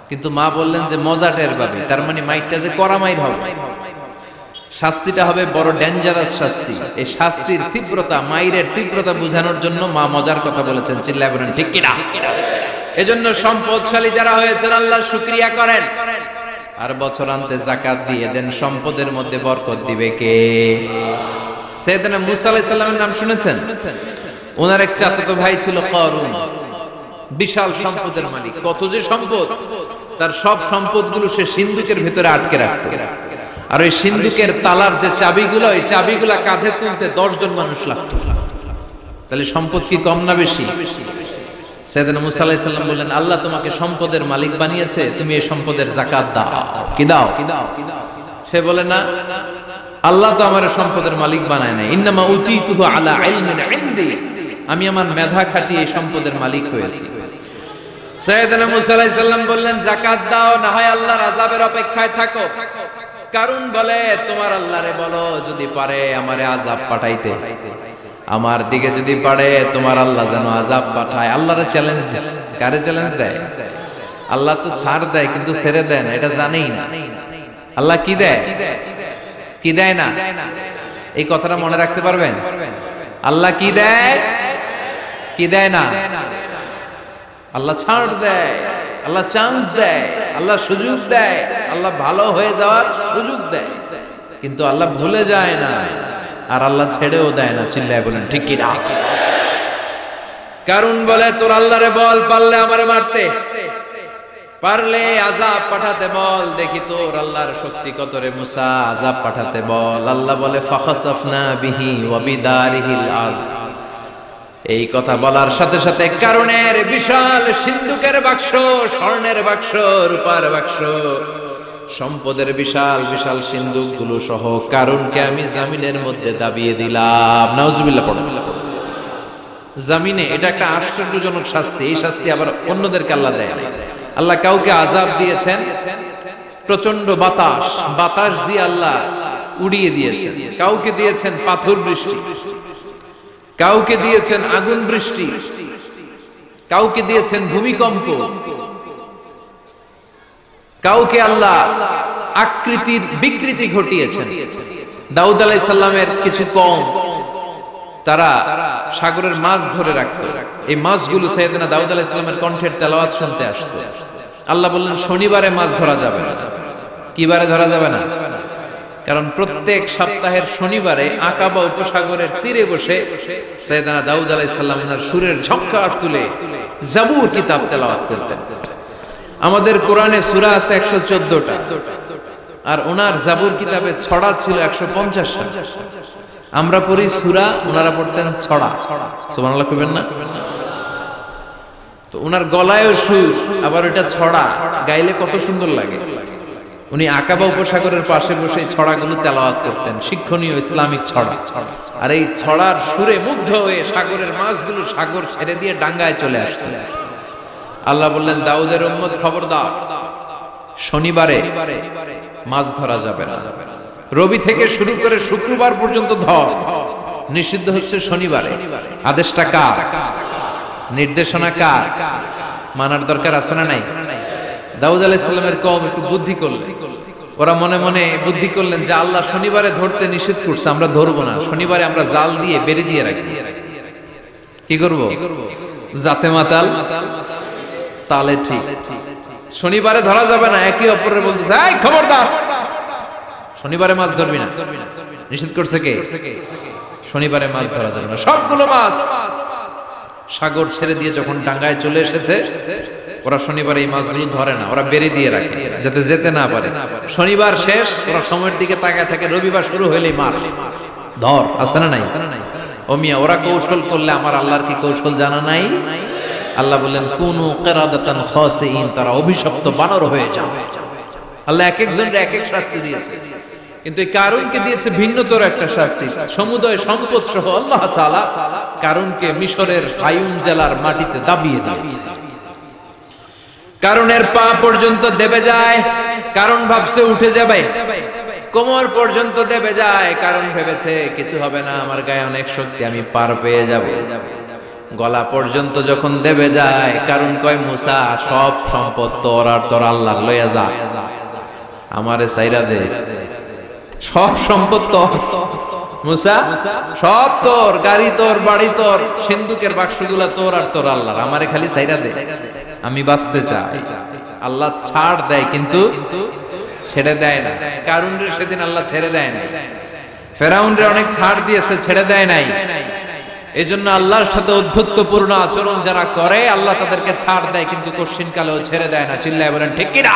কিন্তু মা বললেন যে মজা টের পাবি, তার মানে মাইটটা যে কড়া মাইট হবে, শাস্তিটা হবে বড় ডেঞ্জারাস শাস্তি। এই শাস্তির তীব্রতা, মাইরের তীব্রতা বোঝানোর জন্য মা মজার কথা বলেছেন। চিল্লায় বলেন ঠিক কিনা? এজন্য সম্পদশালী যারা হয়েছেন আল্লাহর শুকরিয়া করেন, আর বছর আনতে যাকাত দিয়ে দেন। সম্পদের মধ্যে বরকত দিবে কে? সাইয়েদনা মুসা আলাইহিস সালামের নাম শুনেছেন? ওনার এক চাচাতো ভাই ছিল কারুন, বিশাল সম্পদের মালিক। কত যে সম্পদ, তার সব সম্পদগুলো সে সিন্ধুকের ভিতরে আটকে রাখত। আর ওই সিন্ধুকের তালার যে চাবিগুলো, ওই চাবিগুলা কাঁধে তুলতে 10 জন মানুষ লাগতো। তাহলে সম্পদ কি কম না বেশি? সাইয়েদনা মুসা আলাইহিস সালাম বললেন, আল্লাহ তোমাকে সম্পদের মালিক বানিয়েছে, তুমি এই সম্পদের যাকাত দাও। কি দাও? সে বলে না, আল্লাহ তো আমার সম্পদের মালিক বানায় নাই, ইন্নামা উতীতুহু আলা ইলমিন ইনদি, আমি আমার মেধা খাটিয়ে এই সম্পদের মালিক হয়েছি। সাইয়েদনা মুসা আলাইহিস সালাম বললেন, যাকাত দাও, না হয় আল্লাহর আযাবের অপেক্ষায় থাকো। কারণ বলে, তোমার আল্লাহরে বলো যদি পারে আমারে আযাব পাঠাইতে, আমার দিকে যদি পারে তোমার আল্লাহ যেন আযাব পাঠায়। আল্লাহরে চ্যালেঞ্জ দিছে। কারে চ্যালেঞ্জ দেয়? আল্লাহ তো ছাড় দেয় কিন্তু ছেড়ে দেয় না, এটা জানেই না। আল্লাহ কি দেয় কি দেয় না, এই কথাটা মনে রাখতে পারবেন? আল্লাহ কি দেয় কি দেয় না? আল্লাহ ছাড় দেয়, আল্লাহ চান্স দেয়, আল্লাহ সুযোগ দেয়, আল্লাহ ভালো হয়ে যাওয়ার সুযোগ দেয়, কিন্তু আল্লাহ ভুলে যায় না, আর আল্লাহ ছেড়েও দেয় না। চিল্লায় বলেন ঠিক কি না? কারণ বলে, তোর আল্লাহরে বল, পারলে আমারে মারতে, পারলে আযাব পাঠাতে বল, দেখি তোর আল্লাহর শক্তি কত রে মুসা, আযাব পাঠাতে বল। আল্লাহ বলে, ফাখাসাফনা বিহি ওয়া বিদারিহিল আরদ। এই কথা বলার সাথে সাথে কারণের বিশাল সিন্ধুকের বাক্স, স্বর্ণের বাক্স, রূপার বাক্স, সম্পদের বিশাল বিশাল সিন্ধুকগুলো সহ কারণকে আমি জমিনের মধ্যে দাবিয়ে দিলাম। নাউজুবিল্লাহ পড়ুন। জমিনে এটা একটা আশ্চর্যজনক শাস্তি। এই শাস্তি আবার অন্যদেরকে আল্লাহ দেয় না। আল্লাহ কাউকে আযাব দিয়েছেন, প্রচন্ড বাতাস, বাতাস দিয়ে আল্লাহ উড়িয়ে দিয়েছেন। কাউকে দিয়েছেন পাথর বৃষ্টি, কাউকে দিয়েছেন আগুন বৃষ্টি, কাউকে দিয়েছেন ভূমিকম্প, কাউকে আল্লাহ আকৃতির বিকৃতি ঘটিয়েছেন। দাউদ আলাইহিস সালামের কিছু কওম, তারা সাগরের মাছ ধরে রাখতো। এই মাছগুলো সাইয়েদনা দাউদ আলাইহিস সালামের কণ্ঠের তেলাওয়াত শুনতে আসতো। আল্লাহ বললেন, শনিবারে মাছ ধরা যাবে না। কি বারে ধরা যাবে না? কারণ প্রত্যেক সপ্তাহের শনিবারে আকাবা উপসাগরের তীরে বসে সাইয়েদনা দাউদ আলাইহিস সালাম তার সুরের ঝংকার তুলে জাবুর কিতাব তেলাওয়াত করতেন। আমাদের কোরআনে সূরা আছে 114টা, আর ওনার জাবুর কিতাবে ছড়া ছিল 150টা। আমরা পড়ি সূরা, ওনারা পড়তেন ছড়া। সুবহানাল্লাহ কইবেন না? তো ওনার গলায়ও সুর, আবার এটা ছড়া, গাইলে কত সুন্দর লাগে। উনি আকাবা উপসাগরের পাশে বসে ছড়াগুলো তেলাওয়াত করতেন, শিক্ষণীয় ইসলামিক ছড়া। আর এই ছড়ার সুরে মুগ্ধ হয়ে সাগরের মাছগুলো সাগর ছেড়ে দিয়ে ডাঙ্গায় চলে আসতো। আল্লাহ বললেন, দাউদের উম্মত খবরদার, শনিবারে মাছ ধরা যাবে না। রবি থেকে শুরু করে শুক্রবার পর্যন্ত ধর, নিষিদ্ধ হচ্ছে শনিবারে। আদেশটা কার? নির্দেশনা কার? মানার দরকার আছে না নাই? দাউদ আলাইহিস সালামের কওম একটু বুদ্ধি করলেন, ওরা মনে মনে বুদ্ধি করলেন যে আল্লাহ শনিবারে ধরতে নিষেধ করছে, আমরা ধরবো না, শনিবারে আমরা জাল দিয়ে বেড়ে দিয়ে রাখি। কি করব? জাতে মাতাল তালে ঠিক। শনিবারে ধরা যাবে না, একে অপরের বলতেছে এই খবরদার, শনিবারে মাছ ধরবি না। নিষেধ করছে কে? শনিবারে মাছ ধরা যাবে না। সবগুলো মাছ সাগর ছেড়ে দিয়ে যখন ডাঙ্গায় চলে এসেছে, ওরা শনিবারে এই মাছগুলো ধরে না, ওরা বেড়ে দিয়ে রাখে যাতে যেতে না পারে। শনিবার শেষ, ওরা সময়ের দিকে তাকায় থাকে, রবিবার শুরু হইলেই মার ধর। আছে না নাই? ও মিয়া, ওরা কৌশল করলে আমার আল্লাহর কি কৌশল জানা নাই? আল্লাহ বললেন কুনু কিরাদাতান খাসিইন, তারা অভিশপ্ত বানর হয়ে যাও। আল্লাহ এক একজনের এক এক শাস্তি দিয়েছে, কিন্তু এই কারুনকে দিয়েছে ভিন্নতর একটা শাস্তি। সমুদয় সম্পদ সহ আল্লাহ তাআলা কারুনকে মিশরের ফায়ুম জেলার মাটিতে দাবিয়ে দিয়েছে। কারুনের পা পর্যন্ত দেবে যায়, কারণ ভাবছে উঠে যাবে। কোমর পর্যন্ত দেবে যায়, কারণ ভেবেছে কিছু হবে না, আমার গায়ে অনেক শক্তি, আমি পার পেয়ে যাব। গলা পর্যন্ত যখন দেবে যায়, কারণ কয় মুসা সব সম্পদ তোর আর তোর আল্লাহর লইয়া যা, আমারে সাইরা দে। সব সম্পদ তোর মুসা, সব তোর, গাড়ি তোর, বাড়ি তোর, সিন্ধুকের বাক্সগুলা তোর আর তোর আল্লাহর, আমারে খালি সাইরা দে, আমি বাঁচতে চাই। আল্লাহ ছাড় দেয় কিন্তু ছেড়ে দেয় না। কারুনরে সেদিন আল্লাহ ছেড়ে দেয় না। ফেরাউনরে অনেক ছাড় দিয়েছে, ছেড়ে দেয় নাই। এই জন্য আল্লাহর সাথে অধ্যত্বপূর্ণ আচরণ যারা করে, আল্লাহ তাদেরকে ছাড় দেয় কিন্তু কশিনকালেও ছেড়ে দেয় না। চিল্লায় বলেন ঠিক কিনা?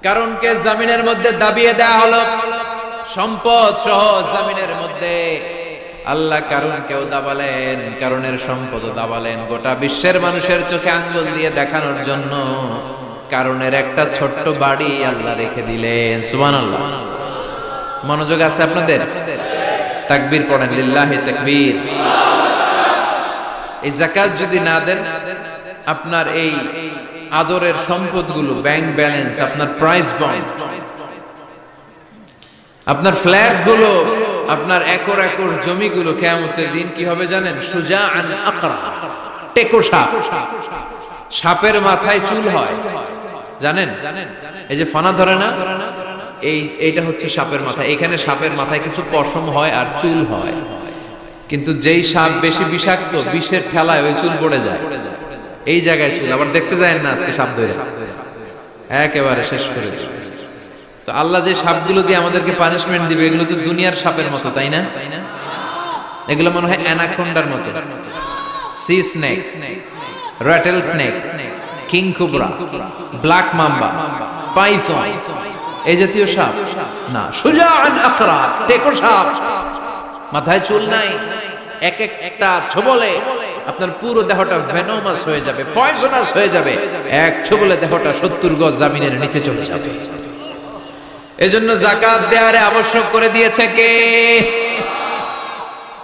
কারণকে জমিনের মধ্যে দাবিয়ে দেয়া হলো, সম্পদ সহ জমিনের মধ্যে। আল্লাহ কারণকেও দাবালেন, কারণের সম্পদও দাবালেন, গোটা বিশ্বের মানুষের চোখে আঙ্গুল দিয়ে দেখানোর জন্য কারণের একটা ছোট্ট বাড়ি আল্লাহ রেখে দিলেন। সুবহানাল্লাহ। মনোযোগ আছে আপনাদের? তাকবীর পড়েন, লিল্লাহি তাকবীর। এই যাকাত যদি না দেন, আপনার এই আদরের সম্পদগুলো, ব্যাংক ব্যালেন্স, আপনার প্রাইস বন্ড, আপনার ফ্ল্যাট গুলো, আপনার একর একর জমিগুলো কিয়ামতের দিন কি হবে জানেন? সুজাআন আকরা, টেকো সাপ। সাপের মাথায় চুল হয়, জানেন? এই যে ফানা ধরে না, এইটা হচ্ছে সাপের মাথা। এখানে সাপের মাথায় কিছু পশম হয় আর চুল হয়, কিন্তু যেই সাপ বেশি বিষাক্ত, বিষের ঠেলায় ওই চুল পড়ে যায়, এই জায়গায় চুল। আবার দেখতে যায় না আজকে সাপ ধরে একেবারে শেষ করে দেবে। তো আল্লাহ যে সাপগুলো দিয়ে আমাদেরকে পানিশমেন্ট দিবে, এগুলো তো দুনিয়ার সাপের মতো, তাই না? এগুলো মনে হয় অ্যানাকোন্ডার মতো, C snake, rattle snake, king cobra, black mamba, Python, এই জাতীয় সাপ না। সুজাআন আকরা, টেকো সাপ, মাথায় চুল নাই, এক একটা ছোবলে আপনার পুরো দেহটা ভেনোমাস হয়ে যাবে, পয়জনাস হয়ে যাবে। এক ছোবলে দেহটা 70 গজ জমিনের নিচে চলে যাবে। এজন্য যাকাত দেয়ারে আবশ্যক করে দিয়েছে কে?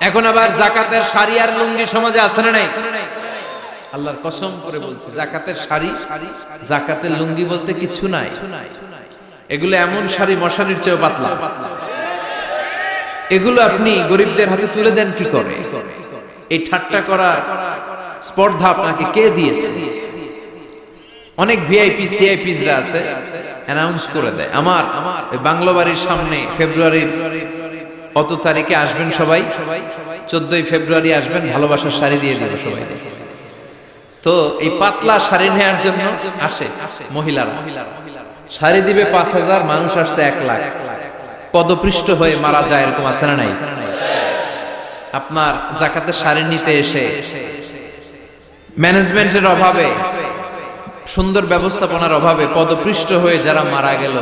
এখন আবার যাকাতের শাড়ি আর লুঙ্গি সমাজে আছে না নাই? আল্লাহর কসম করে বলছি, যাকাতের শাড়ি, যাকাতের লুঙ্গি বলতে কিছু নাই। এগুলো এমন শাড়ি মশারির চেয়ে পাতলা, এগুলো আপনি গরিবদের হাতে তুলে দেন কি করে? এই ঠাট্টা করার স্পর্ধা আপনাকে কে দিয়েছে? অনেক ভিআইপি সিআইপিসরা আছে, অ্যানাউন্স করে দেয়, আমার বাংলো বাড়ির সামনে ফেব্রুয়ারির কত তারিখে আসবেন সবাই, 14ই ফেব্রুয়ারি আসবেন, ভালোবাসার শাড়ি দিয়ে দেব সবাই। তো এই পাতলা শাড়ি নেওয়ার জন্য আসে মহিলারা, শাড়ি দিবে 5000, মানুষ আসছে 1 লাখ, পদপৃষ্ঠ হয়ে মারা যায়, এরকম আছে না নাই? আপনার যাকাতের শাড়ি নিতে এসে ম্যানেজমেন্টের অভাবে, সুন্দর ব্যবস্থাপনার অভাবে পদপৃষ্ঠ হয়ে যারা মারা গেল,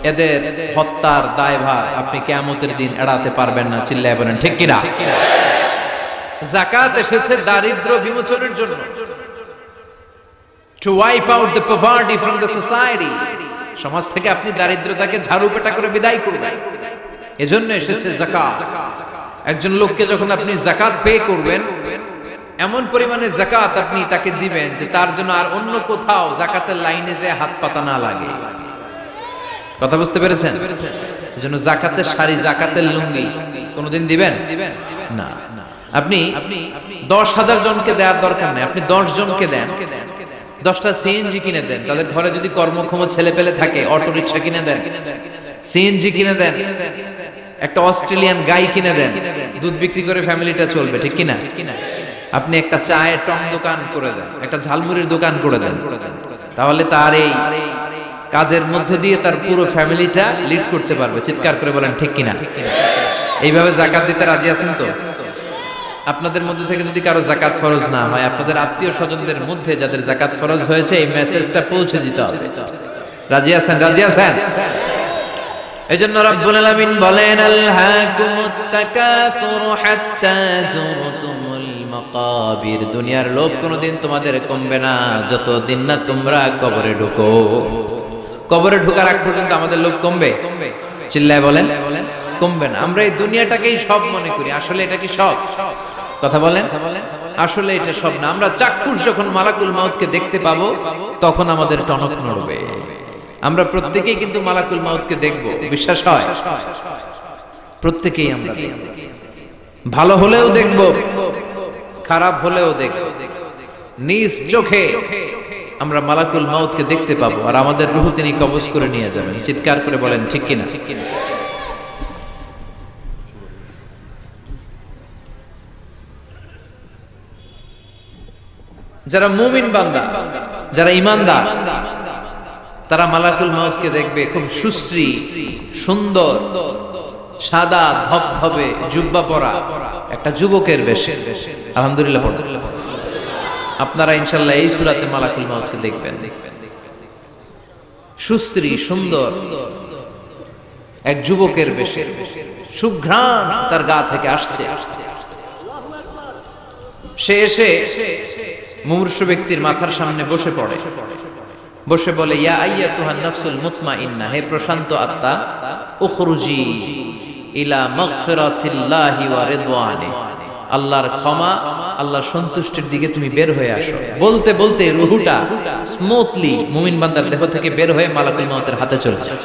এদের হত্যার দায়ভার আপনি কিয়ামতের দিন এড়াতে পারবেন না। চিল্লায় বলেন ঠিক কিনা? যাকাত এসেছে দারিদ্র বিমোচনের জন্য, to wipe out the poverty from the society। সমাজ থেকে আপনি দারিদ্রতাকে ঝাড়ু পেটা করে বিদায় করবেন, এজন্য এসেছে যাকাত। একজন লোককে যখন আপনি যাকাত পে করবেন, এমন পরিমাণে যাকাত আপনি তাকে দিবেন যে তার জন্য আর অন্য কোথাও যাকাতের লাইনে যে হাত পাতা না লাগে। কথা বুঝতে পেরেছেন? এজন্য যাকাতের শাড়ি, যাকাতের লুঙ্গি কোনোদিন দিবেন না। আপনি 10,000 জনকে দেওয়ার দরকার নেই, আপনি 10 জনকে দেন, 10টা সিএনজি কিনে দেন। তাদের ঘরে যদি কর্মক্ষম ছেলে পেলে থাকে, অটো রিক্সা কিনে দেন, সিএনজি কিনে দেন, একটা অস্ট্রেলিয়ান গাই কিনে দেন, দুধ বিক্রি করে ফ্যামিলিটা চলবে, ঠিক কিনা? আপনি একটা চায়ের টং দোকান করে দেন, একটা ঝালমুড়ির দোকান করে দেন, তাহলে তার এই কাজের মধ্যে দিয়ে তার পুরো ফ্যামিলিটা লিড করতে পারবে। চিৎকার করে বলেন ঠিক কিনা? এইভাবে যাকাত দিতে রাজি আছেন তো? আপনাদের মধ্যে থেকে যদি কারো যাকাত ফরজ না হয়, আপনাদের আত্মীয় স্বজনদের মধ্যে যাদের যাকাত ফরজ হয়েছে, এই মেসেজটা পৌঁছে দিতে হবে। রাজি আছেন? রাজি আছেন? এজন্য রব্বুল আলামিন বলেন, আলহাকুমুত তাকাসুর হাত্তা যুরতুমুল মাকাবির। দুনিয়ার লোভ কোনোদিন তোমাদের কমবে না যতদিন না তোমরা কবরে ঢুকো। কবরে ঢোকার আগ পর্যন্ত আমাদের লোভ কমবে? চিল্লায় বলেন, কমবে না। আমরা এই দুনিয়াটাকেই সব মনে করি, আসলে এটা কি সব? কথা বলেন, আসলে এটা সব না। আমরা চাক্ষুষ যখন মালাকুল মাউতকে দেখতে পাবো তখন আমাদের টনক নড়বে। আমরা প্রত্যেকেই কিন্তু মালাকুল মাউতকে দেখব, বিশ্বাস হয়? প্রত্যেকেই আমরা ভালো হলেও দেখব, খারাপ হলেও দেখব, নিজ চোখে আমরা মালাকুল মাউতকে দেখতে পাবো, আর আমাদের রূহ তিনি কবজ করে নিয়ে যাবেন। চিৎকার করে বলেন ঠিক কিনা? যারা মুমিন বান্দা, যারা ঈমানদার, তারা মালাকুল মাউতকে দেখবে খুব সুশ্রী, সুন্দর, সাদা ধবধবে জুব্বা পরা একটা যুবকের বেশে। আলহামদুলিল্লাহ। আপনারা ইনশাআল্লাহ এই সূরাতে মালাকুল মাউতকে দেখবেন। সুশ্রী সুন্দর এক যুবকের বেশে, সুঘ্রাণ তার গা থেকে আসছে। সে এসে মুমূর্ষু ব্যক্তির মাথার সামনে বসে পড়ে, বসে বলে, ইয়া আইয়াতুহান নাফসুল মুতমাইন্নাহ, হে প্রশান্ত আত্মা, উখরুজি ইলা মাগফিরাতিল্লাহি ওয়া রিদওয়ানি, আল্লাহর ক্ষমা, আল্লাহর সন্তুষ্টির দিকে তুমি বের হয়ে আসো। বলতে বলতে রূহটা স্মুথলি মুমিন বান্দার দেহ থেকে বের হয়ে মালাকুল মাউতের হাতে চলে যায়।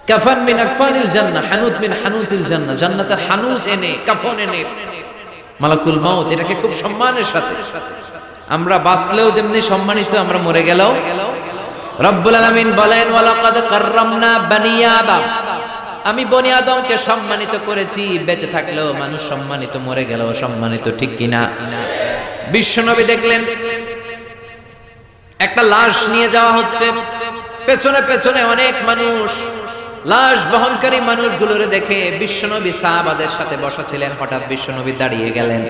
কাফান মিন আকফানিল জান্নাহ, হানুত মিন হানুতিল জান্নাহ, জান্নাতে হানুত এনে, কাফন এনে মালাকুল মাউত এটাকে খুব সম্মানের সাথে, আমরা বাঁচলেও যেমনি সম্মানিত, আমরা মরে গেলেও। রব্বুল আলামিন বলেন, ওয়ালাকাদ কাররামনা বানি আদম, আমি বনি আদমকে সম্মানিত করেছি। বেঁচে থাকলেও মানুষ সম্মানিত, মরে গেলেও সম্মানিত, ঠিক কিনা? বিশ্বনবী দেখলেন একটা লাশ নিয়ে যাওয়া হচ্ছে, পেছনে পেছনে অনেক মানুষ, লাশ বহনকারী মানুষগুলোরে দেখে বিশ্বনবী সাহাবাদের সাথে বসা ছিলেন। হঠাৎ বিশ্বনবী দাঁড়িয়ে গেলেন।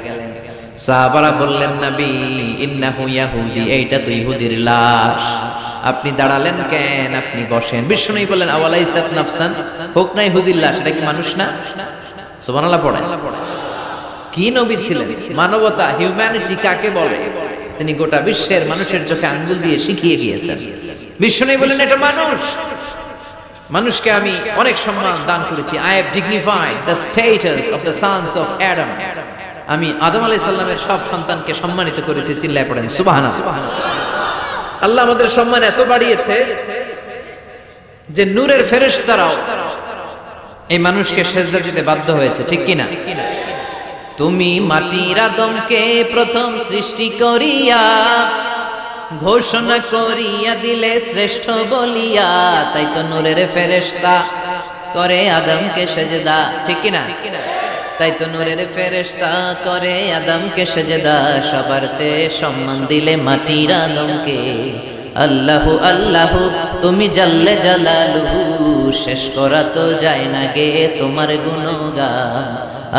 সাহাবারা বললেন, নবী ইন্নাহু ইয়াহুদি, এইটা তো ইহুদির লাশ, আপনি দাঁড়ালেন কেন? আপনি বসেন। বিশ্বনবী বললেন, আওয়ালাইসাত নাফসান, হোক না ইহুদির লাশ, এটা কি মানুষ না? সুবহানাল্লাহ পড়েন। কি নবী ছিলেন! মানবতা, হিউম্যানিটি কাকে বলে তিনি গোটা বিশ্বের মানুষের চোখে আঙ্গুল দিয়ে শিখিয়ে গিয়েছেন। বিশ্বনবী বললেন, এটা মানুষ, মানুষকে আমি অনেক সম্মান দান করেছি। I have dignified the status of the sons of Adam, আমি আদম আলাইহিস সালামের সব সন্তানকে সম্মানিত করেছি। চিল্লায় পড়েন সুবহানাল্লাহ। আল্লাহ আমাদের সম্মান এত বাড়িয়েছে যে নূরের ফেরেশতারাও এই মানুষকে সেজদা দিতে বাধ্য হয়েছে, ঠিক কিনা? তুমি মাটির আদমকে প্রথম সৃষ্টি করিয়া ঘোষণা করিয়া দিলে শ্রেষ্ঠ বলিয়া, তাই তো নূরের ফেরেশতা করে আদমকে সেজদা, ঠিক কিনা? তাই তো নূরের ফেরেশতা করে আদমকে সেজদা, সবার চেয়ে সম্মান দিলে মাটির আদমকে। আল্লাহু আল্লাহু তুমি জাল্লে জালালুহু, শেষ করা তো যায় না গে তোমার গুণগান।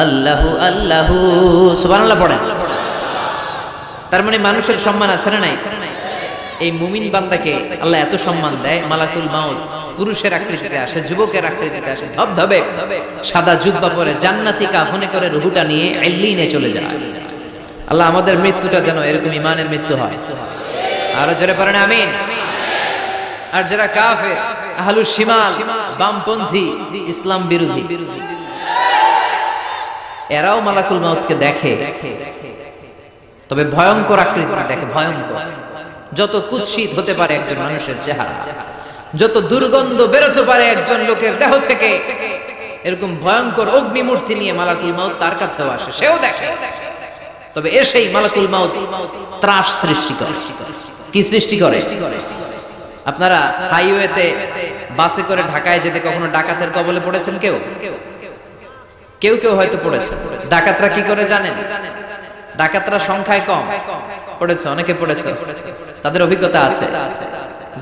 আল্লাহু আল্লাহু, সুবহানাল্লাহ পড়েন। তার মানে মানুষের সম্মান আছে না নাই? এই মুমিন বান্দাকে আল্লাহ এত সম্মান দেয়, মালাকুল মাউত পুরুষের আকৃতিতে আসে, যুবকের আকৃতিতে আসে, ধবধবে সাদা জুব্বা পরে জান্নাতি কাফনে করে রূহটা নিয়ে ইল্লিনে চলে যায়। আল্লাহ আমাদের মৃত্যুটা যেন এরকম ঈমানের মৃত্যু হয়। আরো জোরে পড়েন আমিন। আর যারা কাফের, আহলুশ শিমাল, বামপন্থী, ইসলাম বিরোধী, এরাও মালাকুল মাউতকে দেখে, তবে ভয়ঙ্কর আকৃতিতে দেখে, ভয়ঙ্কর। যত কুৎসিত হতে পারে একজন মানুষের চেহারা, যত দুর্গন্ধ বেরোতে পারে একজন লোকের দেহ থেকে, এরকম ভয়ঙ্কর অগ্নিমূর্তি নিয়ে মালাকুল মাউত তার কাছেও আসে, সেও দেখে। তবে এসেই মালাকুল মাউত ত্রাস সৃষ্টি করে। কি সৃষ্টি করে? আপনারা হাইওয়েতে বাসে করে ঢাকায় যেতে কখনো ডাকাতের কবলে পড়েছেন? কেউ কেউ কেউ হয়তো পড়েছে। ডাকাতরা কি করে জানেন? ডাকাতরা সংখ্যায় কম, পড়েছে, অনেকে পড়েছে, তাদের অভিজ্ঞতা আছে।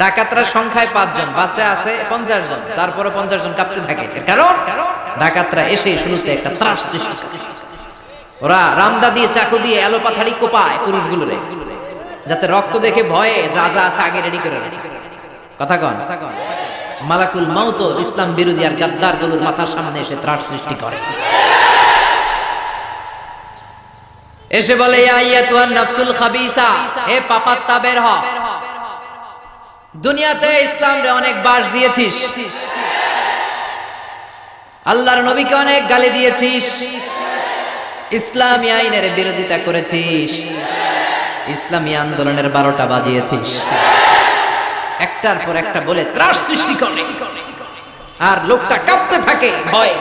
ডাকাতরা সংখ্যায় 5 জন, বাসে আছে 50 জন, তারপরে 50 জন কাঁপতে থাকে। কারণ ডাকাতরা এসে শুরুতে একটা ত্রাস সৃষ্টি করে। ওরা রামদা দিয়ে, চাকু দিয়ে এলোপাথাড়ি কোপায় পুরুষগুলোরে, যাতে রক্ত দেখে ভয়ে যা যা আছে আগে রেডি করে রাখে। কথা কন। মালাকুল মাউত ইসলাম বিরোধী আর গাদ্দার গুলোর মাথার সামনে এসে ত্রাস সৃষ্টি করে। এসে বলে, ইয়া আইয়াতুহান নাফসুল খাবিসা, হে পাপাত্তা বের হ। দুনিয়াতে ইসলাম রে অনেক বাস দিয়েছিস, আল্লাহর নবীকে অনেক গালি দিয়েছিস, ইসলামী আইনের বিরোধিতা করেছিস, ইসলামী আন্দোলনের 12টা বাজিয়েছিস। একটার পর একটা বলে ত্রাস সৃষ্টি করে, আর লোকটা কাঁপতে থাকে ভয়।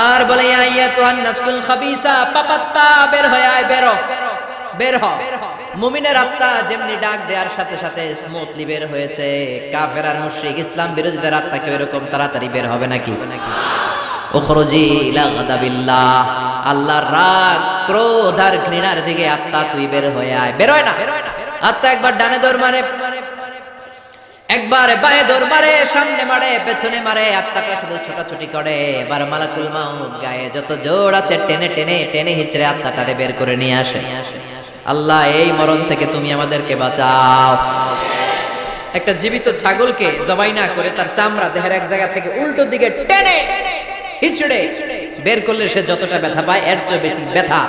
আর বলে, ইয়া আইয়াতুহান নাফসুল খাবিসা, পাপাত্তা বের হয়ে আয়, বের হ। মুমিনের আত্মা যেমনি ডাক দেওয়ার সাথে সাথে স্মুথলি বের হয়েছে, কাফের আর মুশরিক ইসলাম বিরোধীদের আত্মা কি এরকম তাড়াতাড়ি বের হবে নাকি? উখরুজি ইলা গাদাবিল্লাহ, আল্লাহর রাগ, ক্রোধ আর ঘৃণার দিকে আত্মা তুই বের হয়ে আয়। বের হয় না আত্মা, একবার ডানে দৌড় মারে, একবার বায়ে দৌড় মারে, সামনে মারে, পেছনে মারে, আত্মাটা শুধু ছোটাছুটি করে। এবার মালাকুল মাউত গায়ে যত জোর আছে টেনে টেনে টেনে হিচড়ে আত্মাটারে বের করে নিয়ে আসে। আল্লাহ, এই মরণ থেকে তুমি আমাদেরকে বাঁচাও। একটা জীবিত ছাগলকে জবাই না করে তার চামড়া দেহের এক জায়গা থেকে উল্টো দিকে টেনে হিচড়ে বের করলে সে যতটা ব্যথা পায়, এর চেয়ে বেশি ব্যথা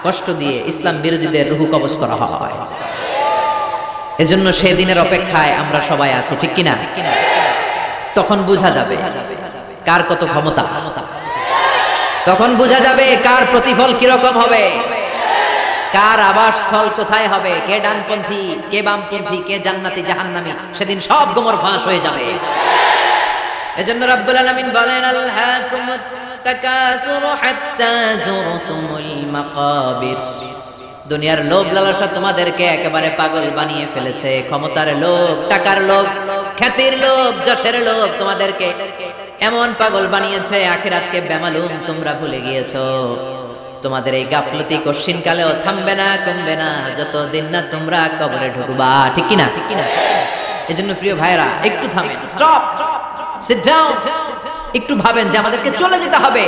কষ্ট দিয়ে ইসলাম বিরোধীদের রুহু কবজ করা হয়। এজন্য সেদিনের অপেক্ষায় আমরা সবাই আছি, ঠিক কিনা? তখন বোঝা যাবে কার কত ক্ষমতা, তখন বোঝা যাবে কার প্রতিফল কিরকম হবে, কার আবাসস্থল কোথায় হবে, কে ডানপন্থী, কে বামপন্থী, কে জান্নাতি জাহান্নামী, সেদিন সব গোমর ফাঁস হয়ে যাবে। এজন্য রাব্বুল আলামিন বলেন, আলহাকুমুত তাকাসুরু হাত্তা যুরতুমুল মাকাবির। দুনিয়ার লোভ লালসা তোমাদেরকে একেবারে পাগল বানিয়ে ফেলেছে। ক্ষমতার লোভ, টাকার লোভ, খ্যাতির লোভ, যশের লোভ তোমাদেরকে এমন পাগল বানিয়েছে, আখিরাতকে বেমালুম তোমরা ভুলে গিয়েছো। তোমাদের এই গাফলতি কশিন কালেও থামবে না, কমবে না, যতদিন না তোমরা কবরে ঢুকবা, ঠিক কিনা? এজন্য প্রিয় ভাইরা, একটু থামেন, স্টপ, সিট ডাউন, একটু ভাবেন যে আমাদেরকে চলে যেতে হবে।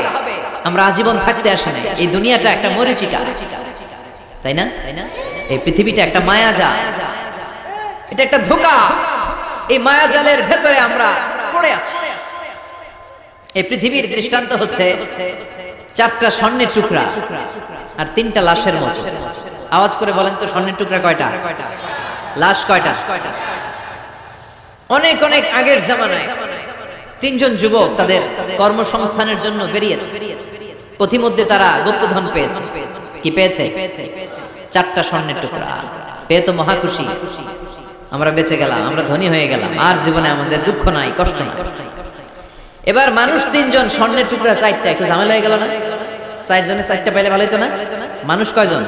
আমরা আজীবন থাকতে আসি না। এই দুনিয়াটা একটা মরীচিকা, তাই না? এই পৃথিবীটা একটা মায়াজাল, এটা একটা ধোঁকা। এই মায়াজালের ভেতরে আমরা পড়ে আছি। এই পৃথিবীর দৃষ্টান্ত হচ্ছে 4টা স্বর্ণের টুকরা আর 3টা লাশের মতো। আওয়াজ করে বলেন তো, স্বর্ণের টুকরা কয়টা? লাশ কয়টা? অনেক অনেক আগের জামানায় 3 জন যুবক তাদের কর্মসংস্থানের জন্য বেরিয়েছে। পথিমধ্যে তারা গুপ্তধন পেয়েছে। কি পেয়েছে? 4টা স্বর্ণের টুকরা পেয়ে তো মহা খুশি, আমরা বেঁচে গেলাম, আমরা ধনী হয়ে গেলাম, আর জীবনে আমাদের দুঃখ নাই, কষ্ট নাই। এবার মানুষ 3 জন, স্বর্ণের টুকরা 4টা, একটু ঝামেলা হয়ে গেল না? 4 জনে 4টা পাইলে ভালো হতো না? মানুষ কয়জন?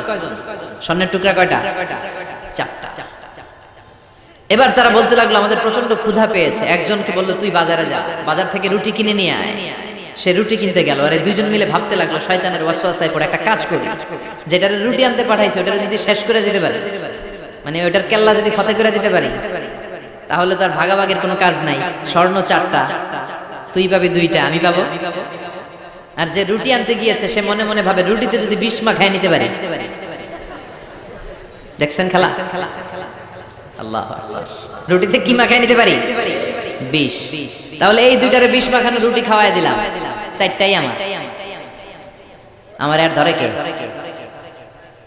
স্বর্ণের টুকরা কয়টা? 4টা। এবার তারা বলতে লাগলো, আমাদের প্রচন্ড ক্ষুধা পেয়েছে। একজনকে বললো, তুই বাজারে যা, বাজার থেকে রুটি কিনে নিয়ে আয়। সে রুটি কিনতে গেল। আর 2 জন মিলে ভাবতে লাগলো, শয়তানের ওয়াসওয়াসায় পড়ে একটা কাজ করি, যেটার রুটি আনতে পাঠাইছে ওটার যদি শেষ করে দিতে পারি, মানে ওটার কেল্লা যদি ফতে করে দিতে পারি, তাহলে তো আর ভাগাভাগের কোনো কাজ নাই। স্বর্ণ 4টা, তুই পাবি 2টা, আমি পাবো। আর যে রুটি আনতে গিয়েছে সে মনে মনে ভাবে, রুটিতে যদি 20 মাখায় নিতে পারি। দেখছেন খেলা? আল্লাহ আল্লাহ, রুটিতে কি মাখায় নিতে পারি? 20। তাহলে এই 2টারে 20 মাখানো রুটি খাওয়াই দিলাম, 4টাই আমার আর ধরে কে?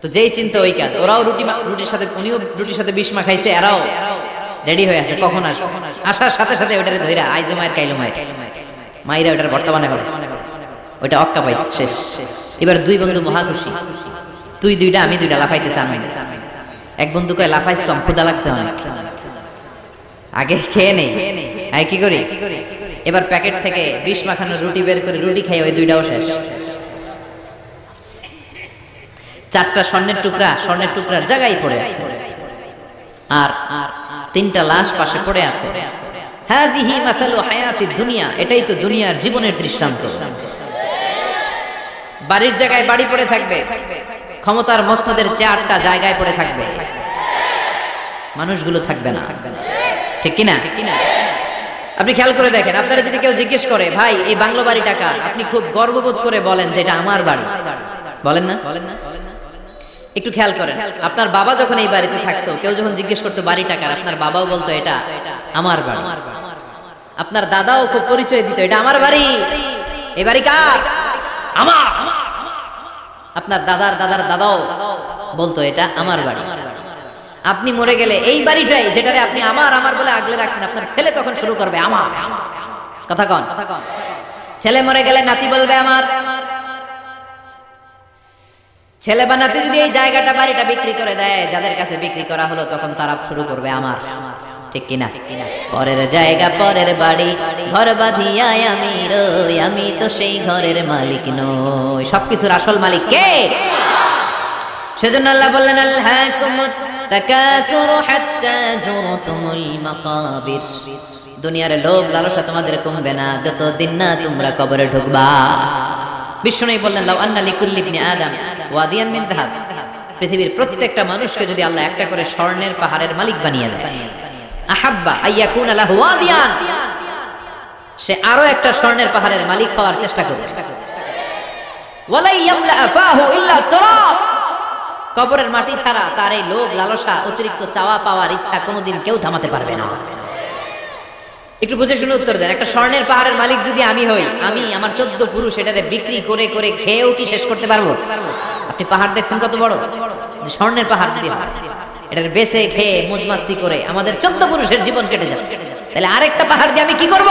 তো যেই চিন্তা ওই কাজ। ওরাও রুটির সাথে, উনিও রুটির সাথে 20 মাখাইছে, এরাও রেডি হয়ে আছে কখন আসবে। আসার সাথে সাথে ওটারে ধইরা আইজো মায়ের কাইলো মায়ের মাইরা ওটার বর্তমানে ফেলেছে। ওইটা অক্কা পাইছে, শেষ। এবার দুই বন্ধু মহা খুশি, তুই দুইটা আমি দুইটা, লাফাইতেছে আমি। এক বন্ধু কয় লাফাইছ কম, ক্ষুধা লাগছে অনেক, আগে খেয়ে নেই। আই কি করি, এবার প্যাকেট থেকে 20 মাখানো রুটি বের করে রুটি খাই, ওই দুইটাও শেষ। 4টা স্বর্ণের টুকরার জায়গায় পড়ে আছে, আর 3টা লাশ পাশে পড়ে আছে। হাযিহি মাসালু হায়াতিদ দুনিয়া, এটাই তো দুনিয়ার জীবনের দৃষ্টান্ত। বাড়ির জায়গায় বাড়ি পড়ে থাকবে, ক্ষমতার মসনদের চেয়ারটা জায়গায় পড়ে থাকবে, মানুষগুলো থাকবে না, ঠিক কিনা? আপনি খেয়াল করে দেখেন, আপনারা যদি কেউ জিজ্ঞেস করে ভাই এই বাংলো বাড়িটা কার, আপনি খুব গর্ববোধ করে বলেন যে এটা আমার বাড়ি, বলেন না? একটু খেয়াল করেন, আপনার বাবা যখন এই বাড়িতে থাকতো, কেউ যখন জিজ্ঞেস করতো বাড়িটা কার, আপনার বাবাও বলতো এটা আমার বাড়ি। আপনার দাদাও খুব পরিচয় দিত, এটা আমার বাড়ি, এই বাড়ি কার, আমার। আপনার দাদার দাদার দাদাও বলতো এটা আমার বাড়ি। আপনি মরে গেলে এই বাড়িটাই, যেটারে আপনি আমার আমার বলে আগলে রাখেন, আপনার ছেলে তখন শুরু করবে আমার। কথা কন, ছেলে মরে গেলে নাতি বলবে আমার। ছেলে বা নাতি যদি এই জায়গাটা বাড়িটা বিক্রি করে দেয়, যাদের কাছে বিক্রি করা হলো, তখন তারা শুরু করবে আমার, ঠিক কিনা? পরের জায়গা পরের বাড়ি, ঘর বাঁধিয়া আমি রই, আমি তো সেই ঘরের মালিক নই, সবকিছুর আসল মালিক কে? সেজন্য আল্লাহ বললেন আলহাকুমুত তাকাসুরু হাত্তা যুরতুমুল মাকাবির, দুনিয়ার লোভ লালসা তোমাদের কমবে না যতদিন না তোমরা কবরে ঢুকবা। বিষ্ণু বললেন লাউ আন্না লিকুল্লি ইবনি আদম ওয়াদিয়ান মিন যাহাব, পৃথিবীর প্রত্যেকটা মানুষকে যদি আল্লাহ একটা করে স্বর্ণের পাহাড়ের মালিক বানিয়ে দেয়, আহাব্বা আইয়াকুনা লাহু ওয়াদিয়ান, সে আরো একটা স্বর্ণের পাহাড়ের মালিক হওয়ার চেষ্টা করবে। ওয়ালা ইয়ামলা আফাহু ইল্লা তুরাব, কবরের মাটি ছাড়া তার এই লোভ লালসা, অতিরিক্ত চাওয়া পাওয়ার ইচ্ছা কোনোদিন কেউ থামাতে পারবে না। একটু বুঝে শুনে উত্তর দেন, একটা স্বর্ণের পাহাড়ের মালিক যদি আমি হই, আমি আমার 14 পুরুষ এটারে বিক্রি করে করে খেয়েও কি শেষ করতে পারবো? আপনি পাহাড় দেখছেন কত বড়, স্বর্ণের পাহাড় যদি হয়, এটার বেচে খেয়ে মজমাস্তি করে আমাদের 14 পুরুষের জীবন কেটে যাবে, তাহলে আরেকটা পাহাড় দিয়ে আমি কি করব?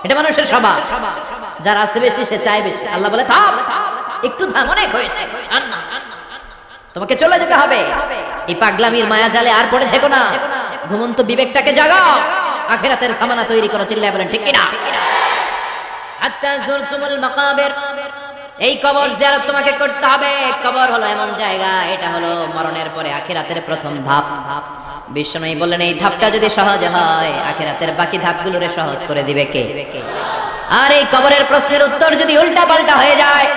এটা মানুষের স্বভাব, যার আছে বেশি সে চায় বেশি। আল্লাহ বলে থাম, একটু থাম, অনেক হয়েছে, আর না, তোমাকে চলে যেতে হবে। এই পাগলামির মায়া জালে আর পড়ে থেকো না, ঘুমন্ত বিবেকটাকে জাগাও, আখিরাতের সামানা তৈরি করো। চিল্লায় বলেন ঠিক কিনা? হাত্তা যুরতুমুল মাকাবির, এই কবর জিয়ারত তোমাকে করতে হবে। কবর হলো এমন জায়গা, এটা হলো মরণের পরে আখিরাতের প্রথম ধাপ। বিষ্ণু বললেন এই ধাপটা যদি সহজ হয়, আখিরাতের বাকি ধাপগুলোরে সহজ করে দিবে কে? আর এই কবরের প্রশ্নের উত্তর যদি উল্টা পাল্টা হয়ে যায়,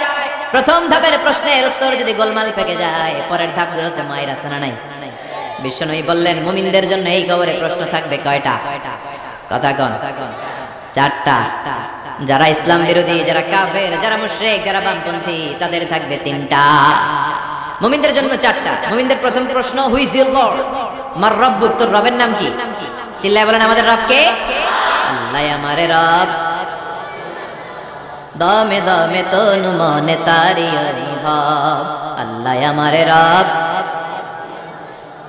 প্রথম ধাপের প্রশ্নের উত্তর যদি গোলমাল পেকে যায়, পরের ধাপগুলোতে মায়ের আছে না নাই? বিষ্ণু বললেন মুমিনদের জন্য এই কবরে প্রশ্ন থাকবে কয়টা? কথা কন, 4টা। যারা ইসলাম বিরোধী, যারা কাফের, যারা মুশরিক, যারা বামপন্থী, তাদের থাকবে 3টা। মুমিনদের জন্য 4টা। মুমিনদের প্রথম প্রশ্ন হু ইজ ইউর লর্ড, মার রব্বুক, তোর রবের নাম কি? চিল্লায় বলেন আমাদের রব কে? আল্লাহ আমারে রব, দমে দমে তনু মনে তারি অনুভব, আল্লাহ আমারে রব।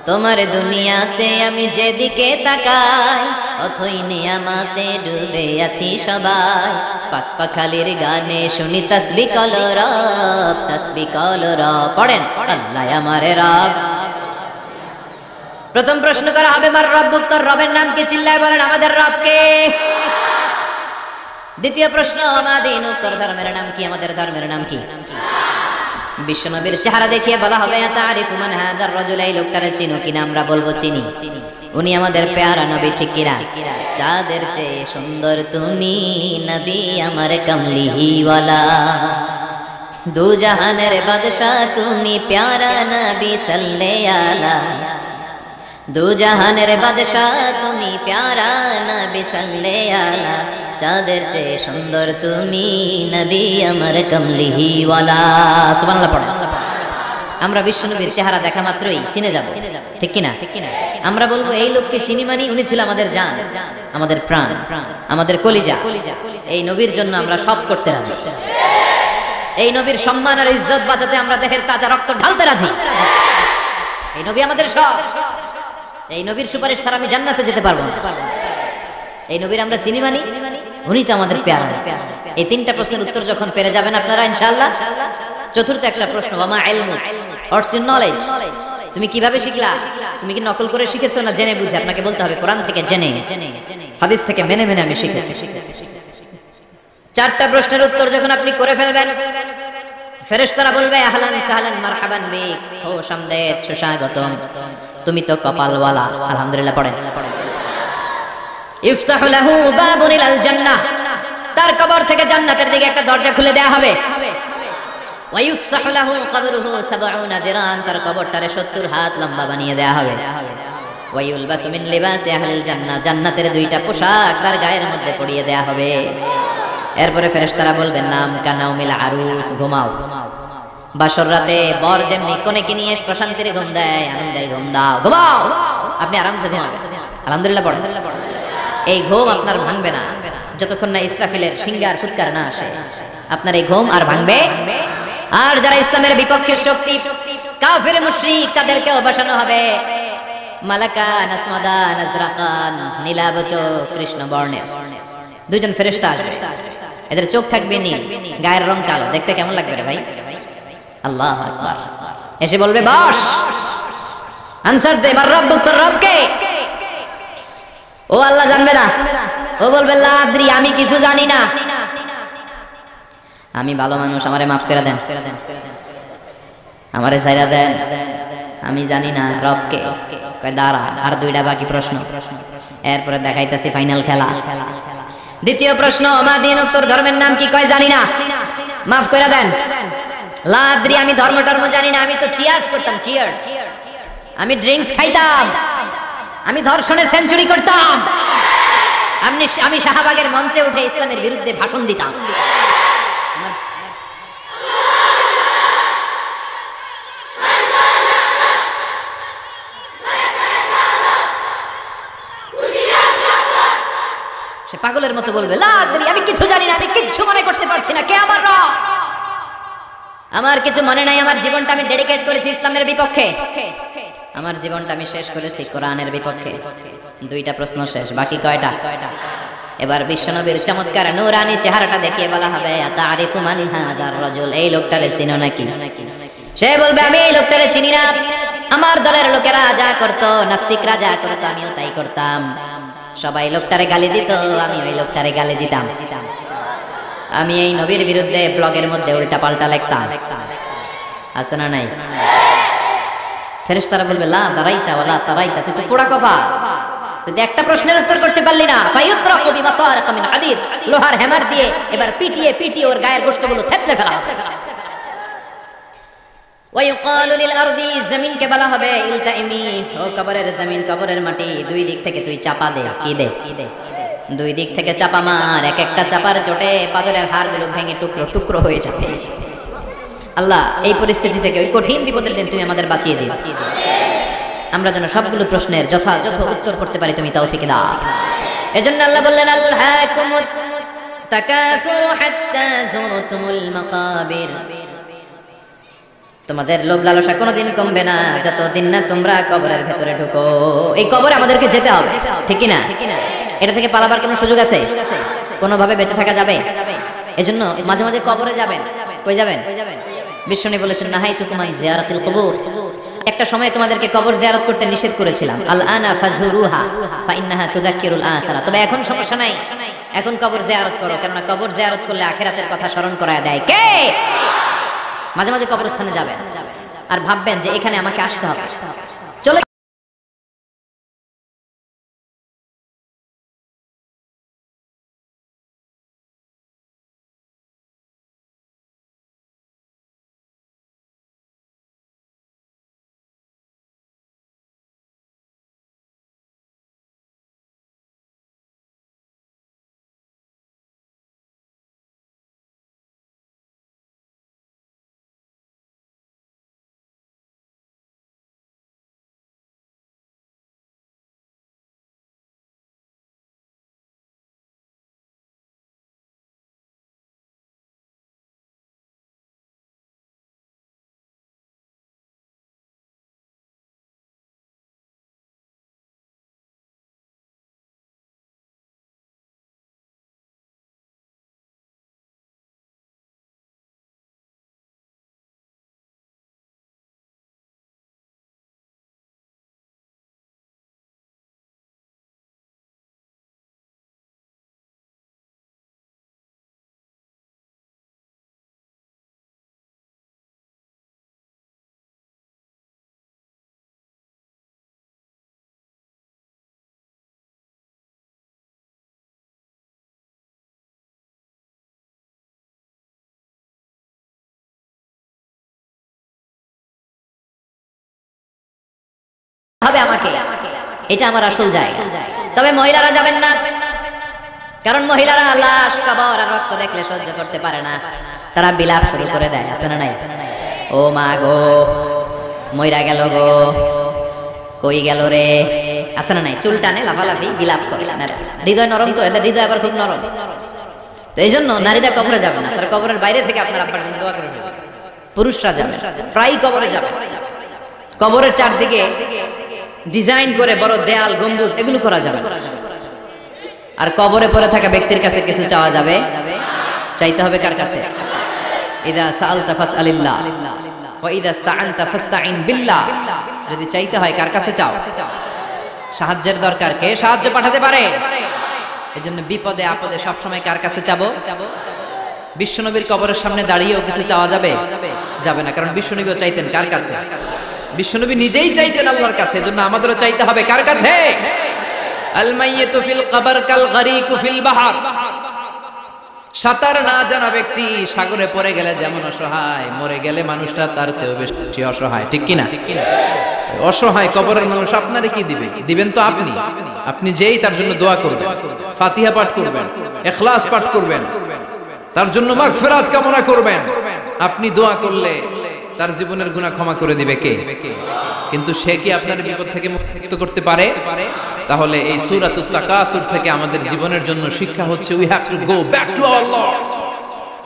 তোমার দুনিয়াতে আমি যেদিকে তাকাই, অথই নিয়ামতে ডুবে আছি সবাই, পাক পাখালির গানে শুনি তাসবিহ কল রব, তাসবিহ কল রব। পড়েন আল্লাহ আমারে রব। প্রথম প্রশ্ন করা হবে মার রব্বুক, তোর রবের নাম কি? চিল্লায় বলেন আমাদের রব কে? দ্বিতীয় প্রশ্ন আমাদের উত্তর ধর্মের নাম কি? আমাদের ধর্মের নাম কি? বিশ্বনবীর চেহারা দেখিয়ে বলা হবে তারিফু মান হাদার রাজুল, এই লোকটারে চিনো কিনা? আমরা বলবো চিনি। উনি আমাদের পেয়ারা নবী, ঠিক কিনা? চাঁদের চেয়ে সুন্দর তুমি নবী আমার কামলিওয়ালা, দু জাহানের বাদশাহ তুমি প্যারা নবী সাল্লাল্লাহু আলাইহি, দু জাহানের বাদশাহ তুমি প্যারা নবী সাল্লাল্লাহু আলাইহি, চাঁদের চেয়ে সুন্দর তুমি নবী আমার কামলিওয়ালা। সুবহানাল্লাহ পড়ো। আমরা বিশ্বনবীর চেহারা দেখা মাত্রই চিনে যাব, ঠিক কিনা? আমরা বলবো এই লোককে চিনি, মানি উনি ছিল আমাদের জান, আমাদের প্রাণ, আমাদের কলিজা। এই নবীর জন্য আমরা সব করতে রাজি। এই নবীর সম্মান আর ইজ্জত বাঁচাতে আমরা দেহের তাজা রক্ত ঢালতে রাজি। এই নবী আমাদের সব। এই নবীর সুপারিশ ছাড়া আমি জান্নাতে যেতে পারবো না। এই নবীর আমরা চিনি, মানি উনি তো আমাদের পেয়ারা। এই তিনটা প্রশ্নের উত্তর যখন পেরে যাবেন আপনারা ইনশাআল্লাহ, চতুর্থ একটা প্রশ্ন, ওয়ামা ইলমু, হোয়াটস ইউর নলেজ, তুমি কিভাবে শিখলা? তুমি কি নকল করে শিখেছো না জেনে বুঝে? আপনাকে বলতে হবে কোরআন থেকে জেনে, হাদিস থেকে মেনে মেনে আমি শিখেছি। চারটা প্রশ্নের উত্তর যখন আপনি করে ফেলবেন, ফেরেশতারা বলবে আহলান সাহলান মারহাবান বিক, ও শামদেদ, সুস্বাগতম, তুমি তো কপালওয়ালা। আলহামদুলিল্লাহ পড়েন। ইফতাহু লাহু বাবুন ইলাল জান্নাহ, তার কবর থেকে জান্নাতের দিকে একটা দরজা খুলে দেয়া হবে। ওয়া ইফসাহু লাহু কবরুহু 70 দিরান, তার কবরটারে 70 হাত লম্বা বানিয়ে দেয়া হবে। ওয়া ইউলবাসু মিন লিবাসি আহলিল জান্নাহ, জান্নাতের দুইটা পোশাক তার গায়ের মধ্যে পরিয়ে দেয়া হবে। এরপরে ফেরেশতারা বলবেন নাম কানাউমিল আরুস, ঘুমাও। বাসর রাতে বর যেমনি কনেকে নিয়ে প্রশান্তির ঘুম দেয়, আনন্দের ঘুম দাও, ঘুমাও, আপনি আরামসে ঘুমাবেন। আলহামদুলিল্লাহ পড়েন। এই ঘুম আপনার ভাঙবে না যতক্ষণ না ইসরাফিলের সিঙ্গার ফুৎকার না আসে। আপনার এই ঘুম আর ভাঙবে। আর যারা ইসলামের বিপক্ষের শক্তি, কাফের মুশরিক, তাদেরকেও বসানো হবে মালাকান আসমাদান আজরাকান, নীলাবচ কৃষ্ণ বর্ণের দুইজন ফেরেশতা আসবে। এদের চোখ থাকবে নীল, গায়ের রং কালো, দেখতে কেমন লাগবে রে ভাই? আল্লাহু আকবার। এসে বলবে বস, আনসার দে, মার রব্বুক, তোর রব কে? ও আল্লাহ জানবে না। ও বলবে লা আদ্রি, আমি কিছু জানি না, আমি ভালো মানুষ, আমারে মাফ করে দেন, আমারে ছাইরা দেন, আমি জানি না রব কে। কয় দাঁড়া, আর দুইটা বাকি প্রশ্ন, এরপরে দেখাইতাছি ফাইনাল খেলা। দ্বিতীয় প্রশ্ন, মা দিন, তোর ধর্মের নাম কি? কয় জানি না, মাফ করে দেন। লা আদ্রি, আমি ধর্ম টর্ম জানি না, আমি তো চিয়ার্স করতাম, চিয়ার্স, আমি ড্রিঙ্কস খাইতাম, আমি ধর্ষণে সেঞ্চুরি করতাম, আমি শাহবাগের মঞ্চে উঠে ইসলামের বিরুদ্ধে ভাষণ দিতাম। সে পাগলের মতো বলবে লা আদ্রি, আমি কিছু জানি না, আমি কিচ্ছু মনে করতে পারছি না, কে আমার রব? আমার কিছু মনে নাই, আমার জীবনটা আমি ডেডিকেট করেছি ইসলামের বিপক্ষে, আমার জীবনটা আমি শেষ করেছি কোরআনের বিপক্ষে। দুইটা প্রশ্ন শেষ, বাকি কয়টা? এবার বিশ্বনবীর চমৎকার নূরানি চেহারাটা দেখিয়ে বলা হবে আতারিফু মান হাদার রাজুল, এই লোকটারে চিনো নাকি? সে বলবে আমি এই লোকটারে চিনি না, আমার দলের লোকেরা যা করতো, নাস্তিকরা যা করতো, আমিও তাই করতাম, সবাই লোকটারে গালি দিত, আমি ওই লোকটারে গালি দিতাম, আমি এই নবীর বিরুদ্ধে ব্লগের মধ্যে উল্টা পাল্টা লিখতাম। আছে না নাই? ফেরেশতারা বলবে লা দারাইতা ওয়ালা তারাইতা, তুই তো পোড়া কপাল, তুই একটা প্রশ্নের উত্তর করতে পারলি না। ফায়ুতরাকু বিমা তারাকা মিন হাদিদ, লোহার হ্যামার দিয়ে এবার পিটিয়ে পিটিয়ে ওর গায়ের গোশতগুলো থেতলে ফেলা হবে। ওয়া ইউকালু লিল আরদি, জমিনকে বলা হবে ইলতাইমি, ও কবরের জমিন, কবরের মাটি, দুই দিক থেকে তুই চাপা দে। কি দে? দুই দিক থেকে চাপা মার, এক একটা চাপার চোটে পাথরের হাড়গুলো ভেঙে টুকরো টুকরো হয়ে যাবে। আল্লাহ এই পরিস্থিতি থেকে, ওই কঠিন বিপদের দিন তুমি আমাদের বাঁচিয়ে দিও, আমরা যেন সবগুলো প্রশ্নের যথাযথ উত্তর করতে পারি, তুমি তৌফিক দাও। এজন্য আল্লাহ বললেন আলহাকুমুত তাকাসুরু হাত্তা যুরতুমুল মাকাবির, তোমাদের লোভ লালসা কোনোদিন কমবে না যতদিন না তোমরা কবরের ভেতরে ঢুকো। এই কবরে আমাদেরকে যেতে হবে, ঠিক কি না? এটা থেকে পালাবার কোনো সুযোগ আছে? কোনোভাবে বেঁচে থাকা যাবে? এজন্য মাঝে মাঝে কবরে যাবেন। কই যাবেন? বিশ্বনবী বলেছেন নাহাইতুকুম আন জিয়ারাতিল কুবুর, একটা সময় তোমাদেরকে কবর জিয়ারত করতে নিষেধ করেছিলাম, আল আনা ফাজুরুহা ফা ইন্নাহা তুযাক্কিরুল আখিরা, তবে এখন সমস্যা নাই, এখন কবর জিয়ারত করো, কারণ কবর জিয়ারত করলে আখিরাতের কথা স্মরণ করায় দেয় কে? মাঝে মাঝে কবরস্থানে যাবেন আর ভাববেন যে এখানে আমাকে আসতে হবে, চলে হবে আমাকে, এটা আমার আসল জায়গা। তবে মহিলারা যাবেন না, কারণ মহিলারা লাশ, কবর আর রক্ত দেখলে সহ্য করতে পারে না, তারা বিলাপ শুরু করে দেয়। আছে না নাই? ও মা গো, মইরা গেল গো, কই গেল রে, আছে না নাই? চুল টানে, লাফালাফি, বিলাপ করে। হৃদয় নরম তো, এদের হৃদয় আবার খুব নরম। তো এই জন্য নারীরা কবরে যাবে না, তারা কবরের বাইরে থেকে আপনার আব্বার জন্য দোয়া করে ফেলবে। পুরুষরা যাবে, প্রায় কবরে যাবে। কবরের চারদিকে ডিজাইন করে বড় দেয়াল, গম্বুজ, এগুলো করা যাবে। আর কবরে পড়ে থাকা ব্যক্তির কাছে কিছু চাওয়া যাবে? চাইতে হবে কার কাছে? ইদা সাআলতা ফাসআলিল্লাহ ওয়া ইদা ইসতাআনতা ফাসতাইন বিল্লাহ। যদি চাইতে হয় কার কাছে চাও? সাহায্যের দরকার, কে সাহায্য পাঠাতে পারে? এজন্য বিপদে আপদে সব সময় কার কাছে চাবো? বিশ্বনবীর কবরের সামনে দাঁড়িয়েও কিছু চাওয়া যাবে? যাবে না, কারণ বিশ্বনবীও চাইতেন কার কাছে? বিশ্বনবী নিজেই চাইতেন আল্লাহর কাছে। এজন্য আমাদেরও চাইতে হবে কার কাছে? আল মাইয়িতু ফিল কবর কাল গরিকু ফিল বাহর। সাঁতার না জানা ব্যক্তি সাগরে পড়ে গেলে যেমন অসহায়, মরে গেলে মানুষটা তার চেয়েও বেশি অসহায়। ঠিক কি না? অসহায় কবরের মানুষ আপনারে কি দিবে? দিবেন তো আপনি। আপনি যেই তার জন্য দোয়া করবেন, ফাতিহা পাঠ করবেন, ইখলাস পাঠ করবেন, তার জন্য মাগফিরাত কামনা করবেন। আপনি দোয়া করলে তার জীবনের গুনাহ ক্ষমা করে দিবে কে? কিন্তু সে কি আপনার বিপদ থেকে মুক্ত করতে পারে? তাহলে এই সূরাতুত তাকাসুর থেকে আমাদের জীবনের জন্য শিক্ষা হচ্ছে, we have to go back to our Lord.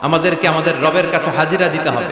আমাদেরকে আমাদের রবের কাছে হাজিরা দিতে হবে।